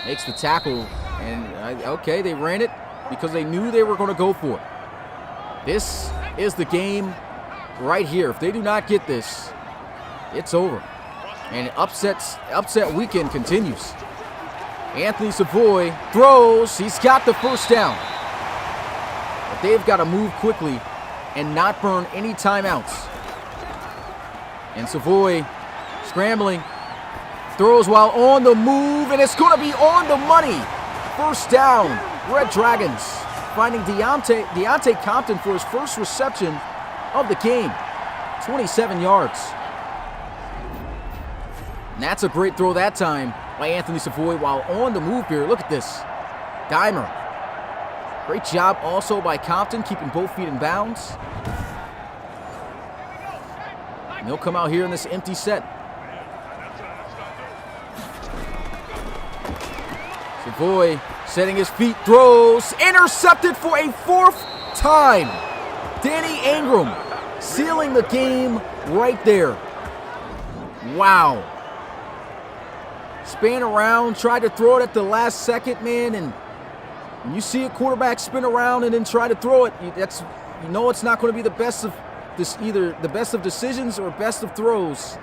makes the tackle. And okay, they ran it because they knew they were going to go for it. This is the game right here. If they do not get this, it's over. And upset weekend continues. Anthony Savoy throws. He's got the first down. But they've got to move quickly and not burn any timeouts. And Savoy scrambling, throws while on the move, and it's going to be on the money. First down, Red Dragons finding Deontay Compton for his first reception of the game, 27 yards. And that's a great throw that time by Anthony Savoy while on the move here. Look at this, dimer. Great job also by Compton, keeping both feet in bounds. And they'll come out here in this empty set. Savoy setting his feet, throws, intercepted for a 4th time. Danny Ingram sealing the game right there. Wow. Span around, tried to throw it at the last second, man, and when you see a quarterback spin around and then try to throw it, you know it's not going to be the best of this, either the best of decisions or best of throws.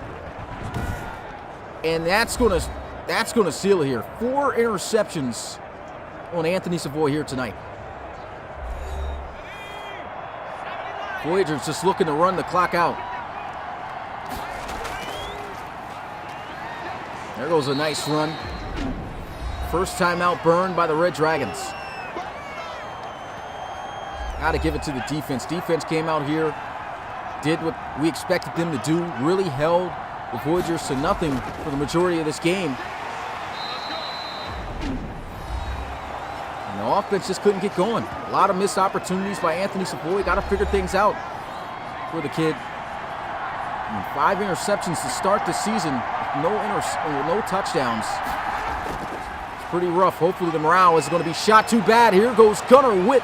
And that's going to seal it here. 4 interceptions on Anthony Savoy here tonight. Voyagers just looking to run the clock out. There goes a nice run. First timeout burned by the Red Dragons. Got to give it to the defense. Defense came out here, did what we expected them to do, really held the Voyagers to nothing for the majority of this game. And the offense just couldn't get going. A lot of missed opportunities by Anthony Savoy. Got to figure things out for the kid. And 5 interceptions to start the season, no touchdowns. It's pretty rough. Hopefully the morale is going to be shot too bad. Here goes Gunnar Witt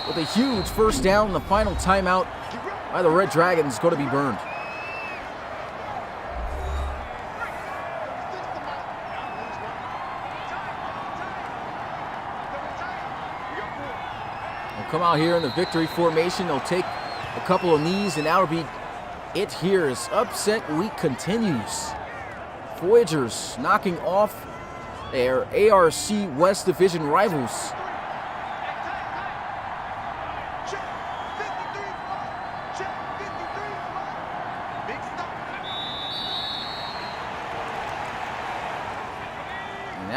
with a huge first down. The final timeout by the Red Dragons is going to be burned. They'll come out here in the victory formation. They'll take a couple of knees, and that'll be it here as upset week continues. Voyagers knocking off their ARC West Division rivals.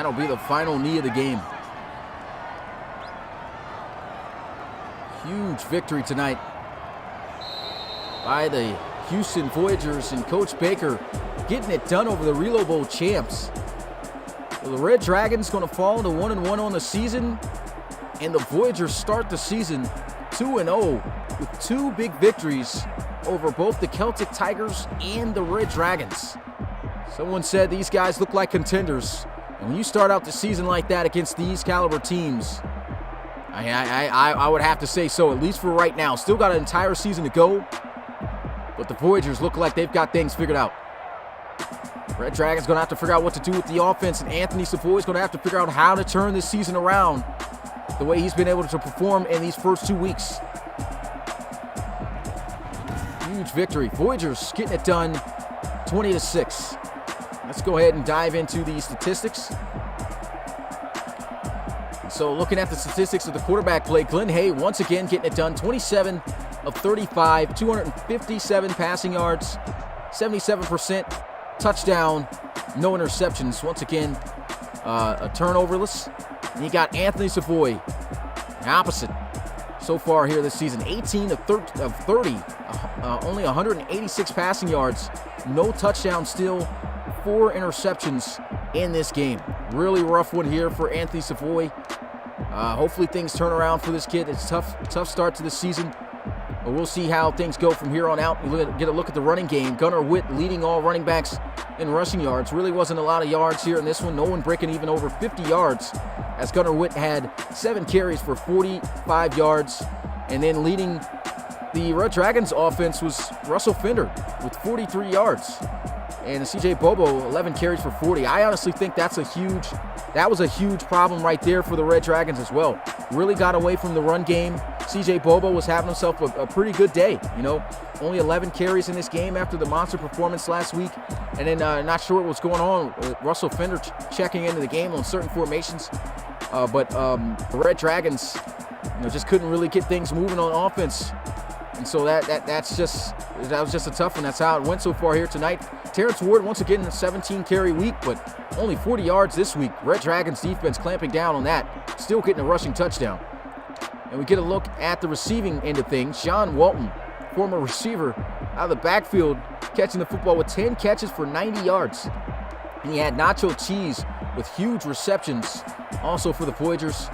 That'll be the final knee of the game. Huge victory tonight by the Houston Voyagers and Coach Baker getting it done over the Relo Bowl champs. Well, the Red Dragons going to fall into 1-1 on the season, and the Voyagers start the season 2-0 with 2 big victories over both the Celtic Tigers and the Red Dragons. Someone said these guys look like contenders, and when you start out the season like that against these caliber teams, I would have to say so, at least for right now. Still got an entire season to go, but the Voyagers look like they've got things figured out. Red Dragons going to have to figure out what to do with the offense, and Anthony Savoy is going to have to figure out how to turn this season around the way he's been able to perform in these first 2 weeks. Huge victory. Voyagers getting it done 20-6. Let's go ahead and dive into the statistics. So looking at the statistics of the quarterback play, Glenn Hay once again getting it done. 27 of 35, 257 passing yards, 77% touchdown, no interceptions. Once again, a turnoverless. And you got Anthony Savoy, the opposite so far here this season. 18 of 30, only 186 passing yards, no touchdowns still, 4 interceptions in this game. Really rough one here for Anthony Savoy. Hopefully things turn around for this kid. It's tough start to the season, but we'll see how things go from here on out. We get a look at the running game. Gunnar Witt leading all running backs in rushing yards. Really wasn't a lot of yards here in this one. No one breaking even over 50 yards, as Gunnar Witt had 7 carries for 45 yards. And then leading the Red Dragons offense was Russell Fender with 43 yards. And CJ Bobo, 11 carries for 40. I honestly think that was a huge problem right there for the Red Dragons as well. Really got away from the run game. CJ Bobo was having himself a pretty good day. You know, only 11 carries in this game after the monster performance last week. And then not sure what was going on with Russell Fender checking into the game on certain formations. But the Red Dragons, just couldn't really get things moving on offense. And so that was just a tough one. That's how it went so far here tonight. Terrence Ward once again in a 17-carry week, but only 40 yards this week. Red Dragons defense clamping down on that, still getting a rushing touchdown. And we get a look at the receiving end of things. Sean Walton, former receiver, out of the backfield, catching the football with 10 catches for 90 yards. And he had Nacho Cheese with huge receptions also for the Voyagers.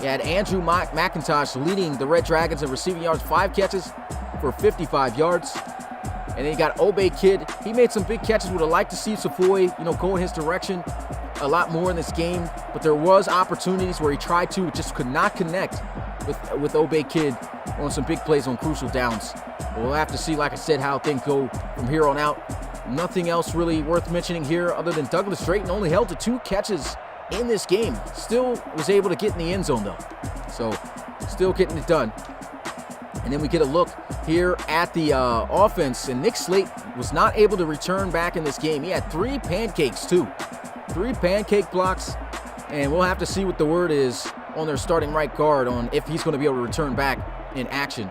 You had Andrew McIntosh leading the Red Dragons in receiving yards, 5 catches for 55 yards. And then you got Obey Kid. He made some big catches. Would have liked to see Savoy, go in his direction a lot more in this game. But there was opportunities where he tried to, just could not connect with Obey Kid on some big plays on crucial downs. But we'll have to see, like I said, how things go from here on out. Nothing else really worth mentioning here other than Douglas Drayton only held to 2 catches in this game. Still was able to get in the end zone, though. So, still getting it done. And then we get a look here at the offense. And Nick Slate was not able to return back in this game. He had 3 pancakes, too. 3 pancake blocks. And we'll have to see what the word is on their starting right guard on if he's going to be able to return back in action.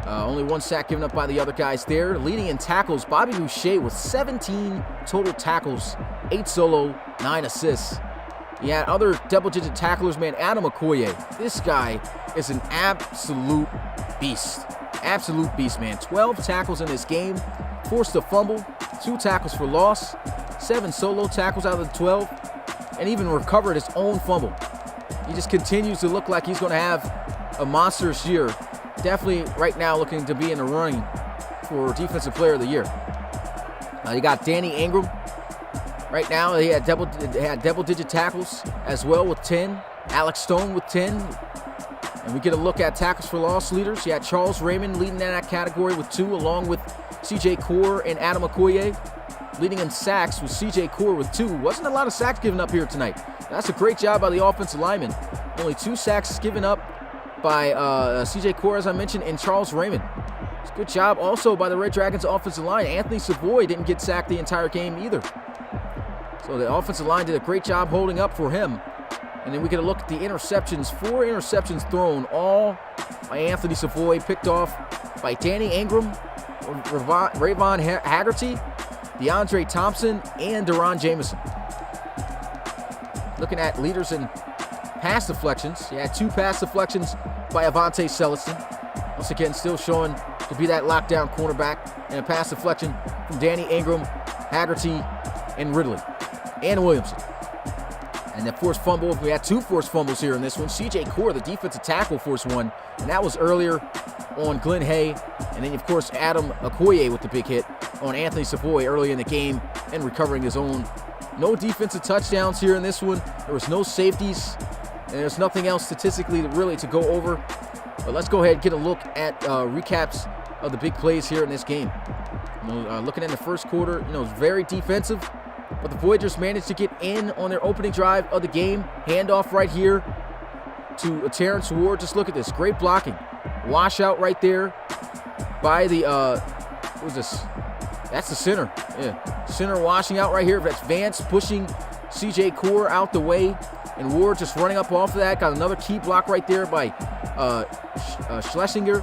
Only 1 sack given up by the other guys there. Leading in tackles, Bobby Boucher with 17 total tackles, 8 solo, 9 assists. He had other double-digit tacklers, man. Adam Okoye, this guy is an absolute beast. Absolute beast, man. 12 tackles in this game. Forced a fumble, 2 tackles for loss, 7 solo tackles out of the 12, and even recovered his own fumble. He just continues to look like he's going to have a monstrous year. Definitely right now looking to be in the running for Defensive Player of the Year. You got Danny Ingram. Right now, he had double-digit tackles as well with 10. Alex Stone with 10. And we get a look at tackles for loss leaders. You had Charles Raymond leading that category with 2, along with C.J. Core and Adam Okoye. Leading in sacks with C.J. Core with 2. Wasn't a lot of sacks given up here tonight. That's a great job by the offensive lineman. Only 2 sacks given up by C.J. Core, as I mentioned, and Charles Raymond. It's a good job also by the Red Dragons offensive line. Anthony Savoy didn't get sacked the entire game either. So the offensive line did a great job holding up for him. And then we get a look at the interceptions. 4 interceptions thrown, all by Anthony Savoy, picked off by Danny Ingram, Rayvon Haggerty, DeAndre Thompson, and Deron Jameson. looking at leaders in pass deflections. He had 2 pass deflections by Avante Celestin. Once again, still showing to be that lockdown cornerback. And a pass deflection from Danny Ingram, Haggerty, and Ridley, and Williamson. And the forced fumble, we had 2 forced fumbles here in this one. C.J. Core, the defensive tackle, forced one. And that was earlier on Glenn Hay. And then, of course, Adam Okoye with the big hit on Anthony Savoy early in the game and recovering his own. No defensive touchdowns here in this one. There was no safeties. And there's nothing else statistically really to go over. But let's go ahead and get a look at recaps of the big plays here in this game. Looking at the first quarter, it was very defensive. But the Voyagers managed to get in on their opening drive of the game. Handoff right here to Terrence Ward. Just look at this. Great blocking. Washout right there by the, what was this? That's the center. Yeah. Center washing out right here. That's Vance pushing C.J. Core out the way. And Ward just running up off of that. Got another key block right there by Schlesinger.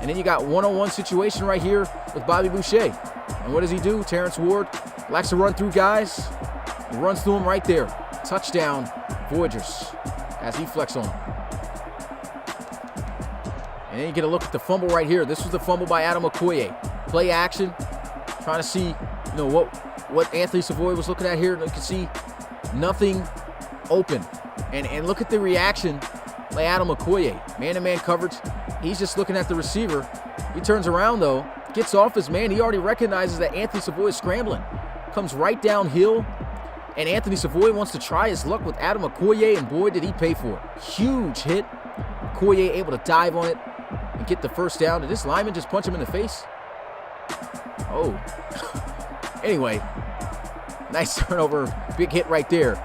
And then you got one-on-one situation right here with Bobby Boucher. And what does he do? Terrence Ward likes to run through guys. He runs through them right there. Touchdown, Voyagers, as he flex on. And then you get a look at the fumble right here. This was the fumble by Adam Okoye. Play action, trying to see, what Anthony Savoy was looking at here. You can see nothing open. And look at the reaction by Adam Okoye. Man-to-man coverage. He's just looking at the receiver. He turns around, though, gets off his man. He already recognizes that Anthony Savoy is scrambling. Comes right downhill, and Anthony Savoy wants to try his luck with Adam Okoye, and boy, did he pay for it. Huge hit. Okoye able to dive on it and get the first down. Did this lineman just punch him in the face? Oh. Anyway, nice turnover. Big hit right there.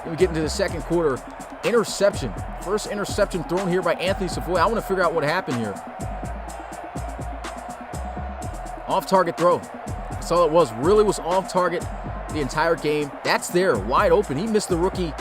Then we get into the second quarter. Interception. First interception thrown here by Anthony Savoy. I want to figure out what happened here. Off-target throw. That's all it was. Really was off-target the entire game. That's there, wide open. He missed the rookie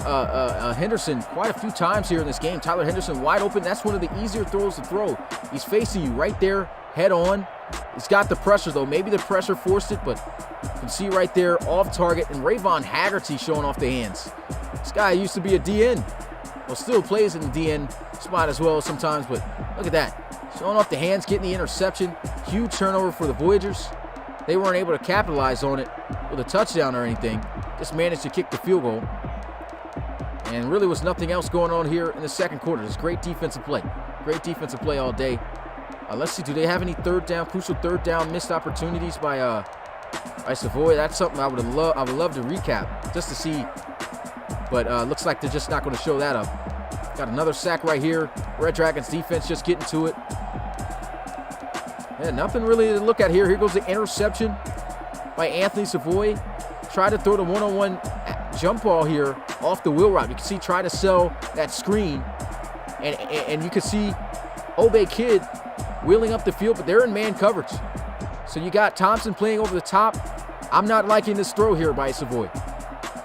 Henderson quite a few times here in this game. Tyler Henderson wide open. That's one of the easier throws to throw. He's facing you right there, head on. He's got the pressure, though. Maybe the pressure forced it, but you can see right there, off-target. And Rayvon Haggerty showing off the hands. This guy used to be a DN. Well, still plays in the DN spot as well sometimes, but look at that. Showing off the hands, getting the interception. Huge turnover for the Voyagers. They weren't able to capitalize on it with a touchdown or anything. Just managed to kick the field goal. And really was nothing else going on here in the second quarter. Just great defensive play. Great defensive play all day. Let's see, do they have any crucial third down missed opportunities by Savoy? That's something I would love to recap just to see. But looks like they're just not going to show that up. Got another sack right here. Red Dragons defense just getting to it. Yeah, nothing really to look at here. Here goes the interception by Anthony Savoy. Try to throw the one-on-one jump ball here off the wheel route. You can see try to sell that screen. And you can see Obey Kid wheeling up the field, but they're in man coverage. So you got Thompson playing over the top. I'm not liking this throw here by Savoy.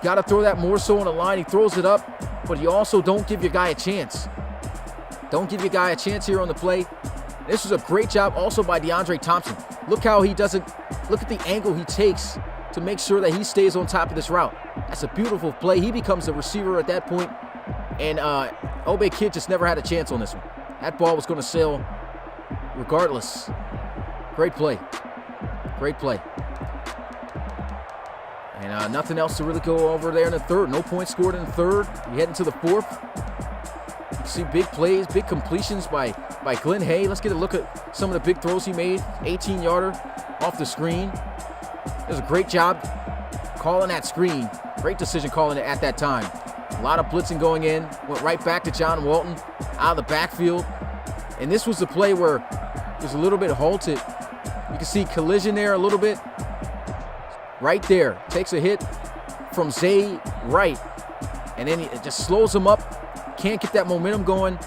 Got to throw that more so on the line. He throws it up, but you also don't give your guy a chance. Don't give your guy a chance here on the play. This was a great job also by DeAndre Thompson. Look how he doesn't, look at the angle he takes to make sure that he stays on top of this route. That's a beautiful play. He becomes the receiver at that point, and Obey Kid just never had a chance on this one. That ball was going to sail regardless. Great play. Great play. And nothing else to really go over there in the third. No points scored in the third. We head into the fourth. You see big plays, big completions by Glenn Hay. Let's get a look at some of the big throws he made. 18-yarder off the screen. It was a great job calling that screen. Great decision calling it at that time. A lot of blitzing going in. Went right back to John Walton out of the backfield. And this was the play where it was a little bit halted. You can see collision there a little bit. Right there. Takes a hit from Zay Wright. And then it just slows him up. Can't get that momentum going.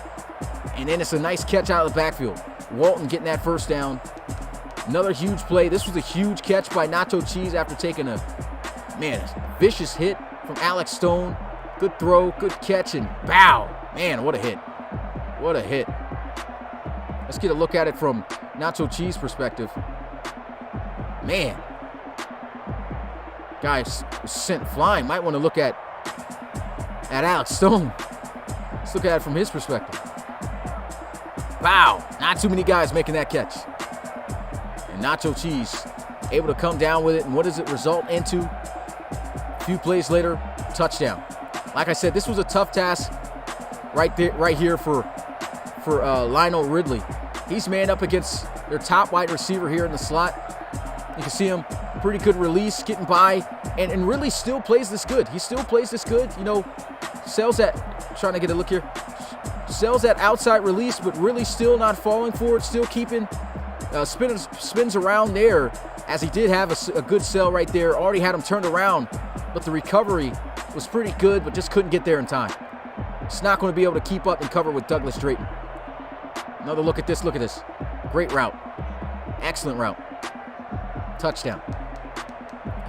And then it's a nice catch out of the backfield. Walton getting that first down. Another huge play. This was a huge catch by Nacho Cheese after taking a, vicious hit from Alex Stone. Good throw, good catch, and bow. Man, what a hit. What a hit. Let's get a look at it from Nacho Cheese perspective. Man. Guy was sent flying. Might want to look at at Alex Stone. Let's look at it from his perspective. Wow, not too many guys making that catch. And Nacho Cheese able to come down with it, and what does it result into? A few plays later, touchdown. Like I said, this was a tough task right here for Lionel Ridley. He's manned up against their top wide receiver here in the slot. You can see him, pretty good release, getting by, and really still plays this good. He still plays this good. You know, sells that, trying to get a look here, sells that outside release, but really still not falling for it, still keeping, spins around there, as he did have a good sell right there. Already had him turned around, but the recovery was pretty good, but just couldn't get there in time. It's not going to be able to keep up and cover with Douglas Drayton. Another look at this. Look at this. Great route. Excellent route. Touchdown.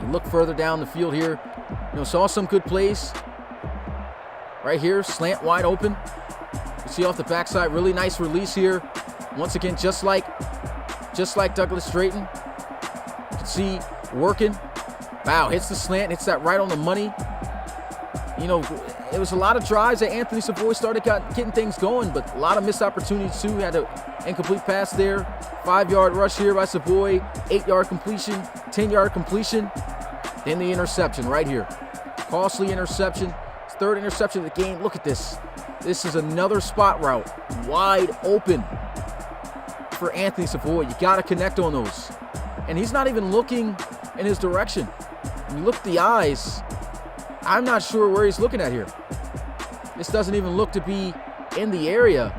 You look further down the field here. You know, saw some good plays. Right here, slant wide open. You see off the backside, really nice release here. Once again, just like Douglas Drayton. You can see working. Wow, hits the slant, hits that right on the money. You know, it was a lot of drives that Anthony Savoy started getting things going, but a lot of missed opportunities too. Had an incomplete pass there. 5-yard rush here by Savoy. 8-yard completion, 10-yard completion. Then the interception right here. Costly interception. Third interception of the game. Look at this. This is another spot route. Wide open for Anthony Savoy. You got to connect on those. And he's not even looking in his direction. When you look at the eyes, I'm not sure where he's looking at here. This doesn't even look to be in the area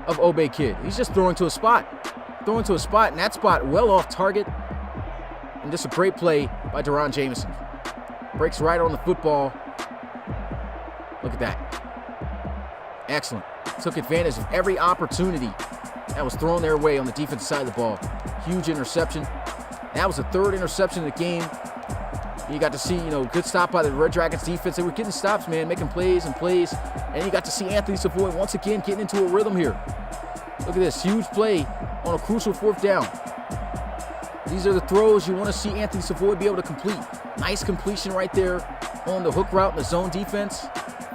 of Obey Kid. He's just throwing to a spot. Throwing to a spot, and that spot well off target. And just a great play by Deron Jameson. Breaks right on the football. Look at that. Excellent. Took advantage of every opportunity that was thrown their way on the defensive side of the ball. Huge interception. That was the third interception of the game. You got to see, you know, good stop by the Red Dragons defense. They were getting stops, man, making plays and plays. And you got to see Anthony Savoy once again getting into a rhythm here. Look at this, huge play on a crucial 4th down. These are the throws you want to see Anthony Savoy be able to complete. Nice completion right there on the hook route in the zone defense.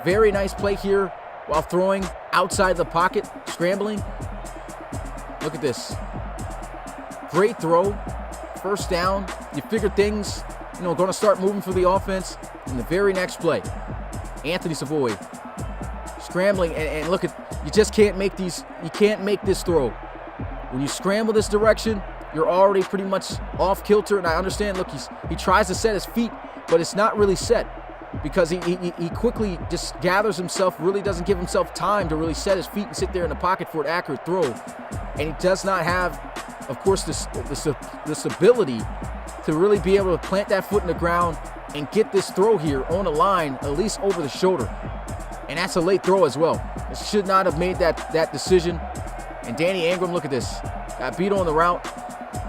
Very nice play here while throwing outside the pocket, scrambling. Look at this. Great throw. First down. You figure things, you know, going to start moving for the offense in the very next play. Anthony Savoy scrambling, and look at, you just can't make these, you can't make this throw. When you scramble this direction, you're already pretty much off kilter, and I understand, look, he tries to set his feet, but it's not really set because he quickly just gathers himself, really doesn't give himself time to really set his feet and sit there in the pocket for an accurate throw. And he does not have, of course, this ability to really be able to plant that foot in the ground and get this throw here on the line, at least over the shoulder. And that's a late throw as well. It should not have made that decision. And Danny Ingram, look at this. Got beat on the route.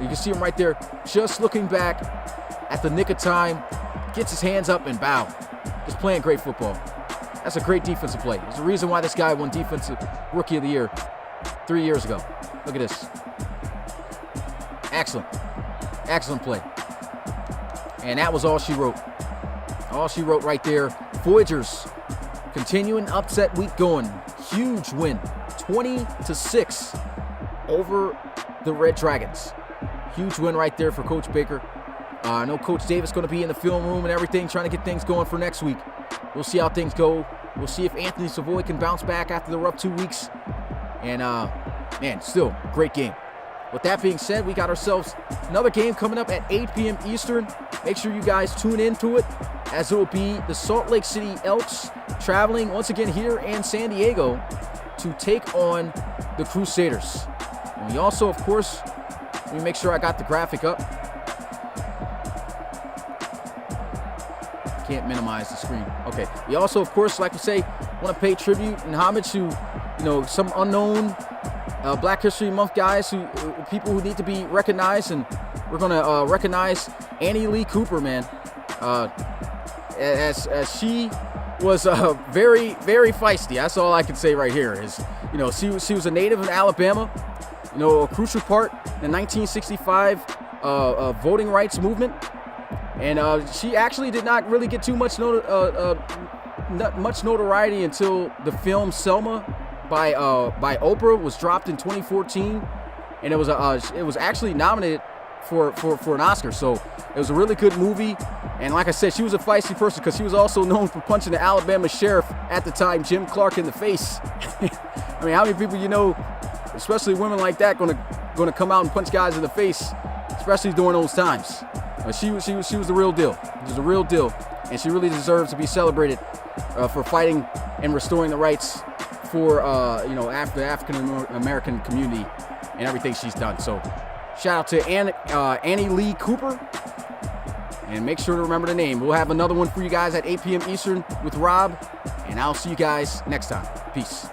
You can see him right there, just looking back at the nick of time. Gets his hands up and bow. Just playing great football. That's a great defensive play. There's a reason why this guy won Defensive Rookie of the Year 3 years ago. Look at this. Excellent. Excellent play. And that was all she wrote. All she wrote right there. Voyagers continuing upset week going. Huge win. 20-6 over the Red Dragons. Huge win right there for Coach Baker. I know Coach Davis going to be in the film room and everything, trying to get things going for next week. We'll see how things go. We'll see if Anthony Savoy can bounce back after the rough 2 weeks. And, man, still, great game. With that being said, we got ourselves another game coming up at 8 p.m. Eastern. Make sure you guys tune into it, as it will be the Salt Lake City Elks traveling once again here in San Diego to take on the Crusaders. And we also, of course, let me make sure I got the graphic up. Can't minimize the screen. Okay. We also, of course, like we say, want to pay tribute and homage to, you know, some unknown Black History Month guys, people who need to be recognized, and we're gonna recognize Annie Lee Cooper, man, as she was very, very feisty. That's all I can say right here. Is, you know, she was a native in Alabama, you know, a crucial part in the 1965 voting rights movement. And she actually did not really get too much much notoriety until the film Selma by Oprah was dropped in 2014, and it was actually nominated for an Oscar. So it was a really good movie. And like I said, she was a feisty person because she was also known for punching the Alabama sheriff at the time, Jim Clark, in the face. I mean, how many people you know, especially women like that, gonna come out and punch guys in the face, especially during those times? But she was the real deal. She was the real deal, and she really deserves to be celebrated for fighting and restoring the rights for the African American community and everything she's done. So shout out to Annie Lee Cooper. And make sure to remember the name. We'll have another one for you guys at 8 p.m. Eastern with Rob. And I'll see you guys next time. Peace.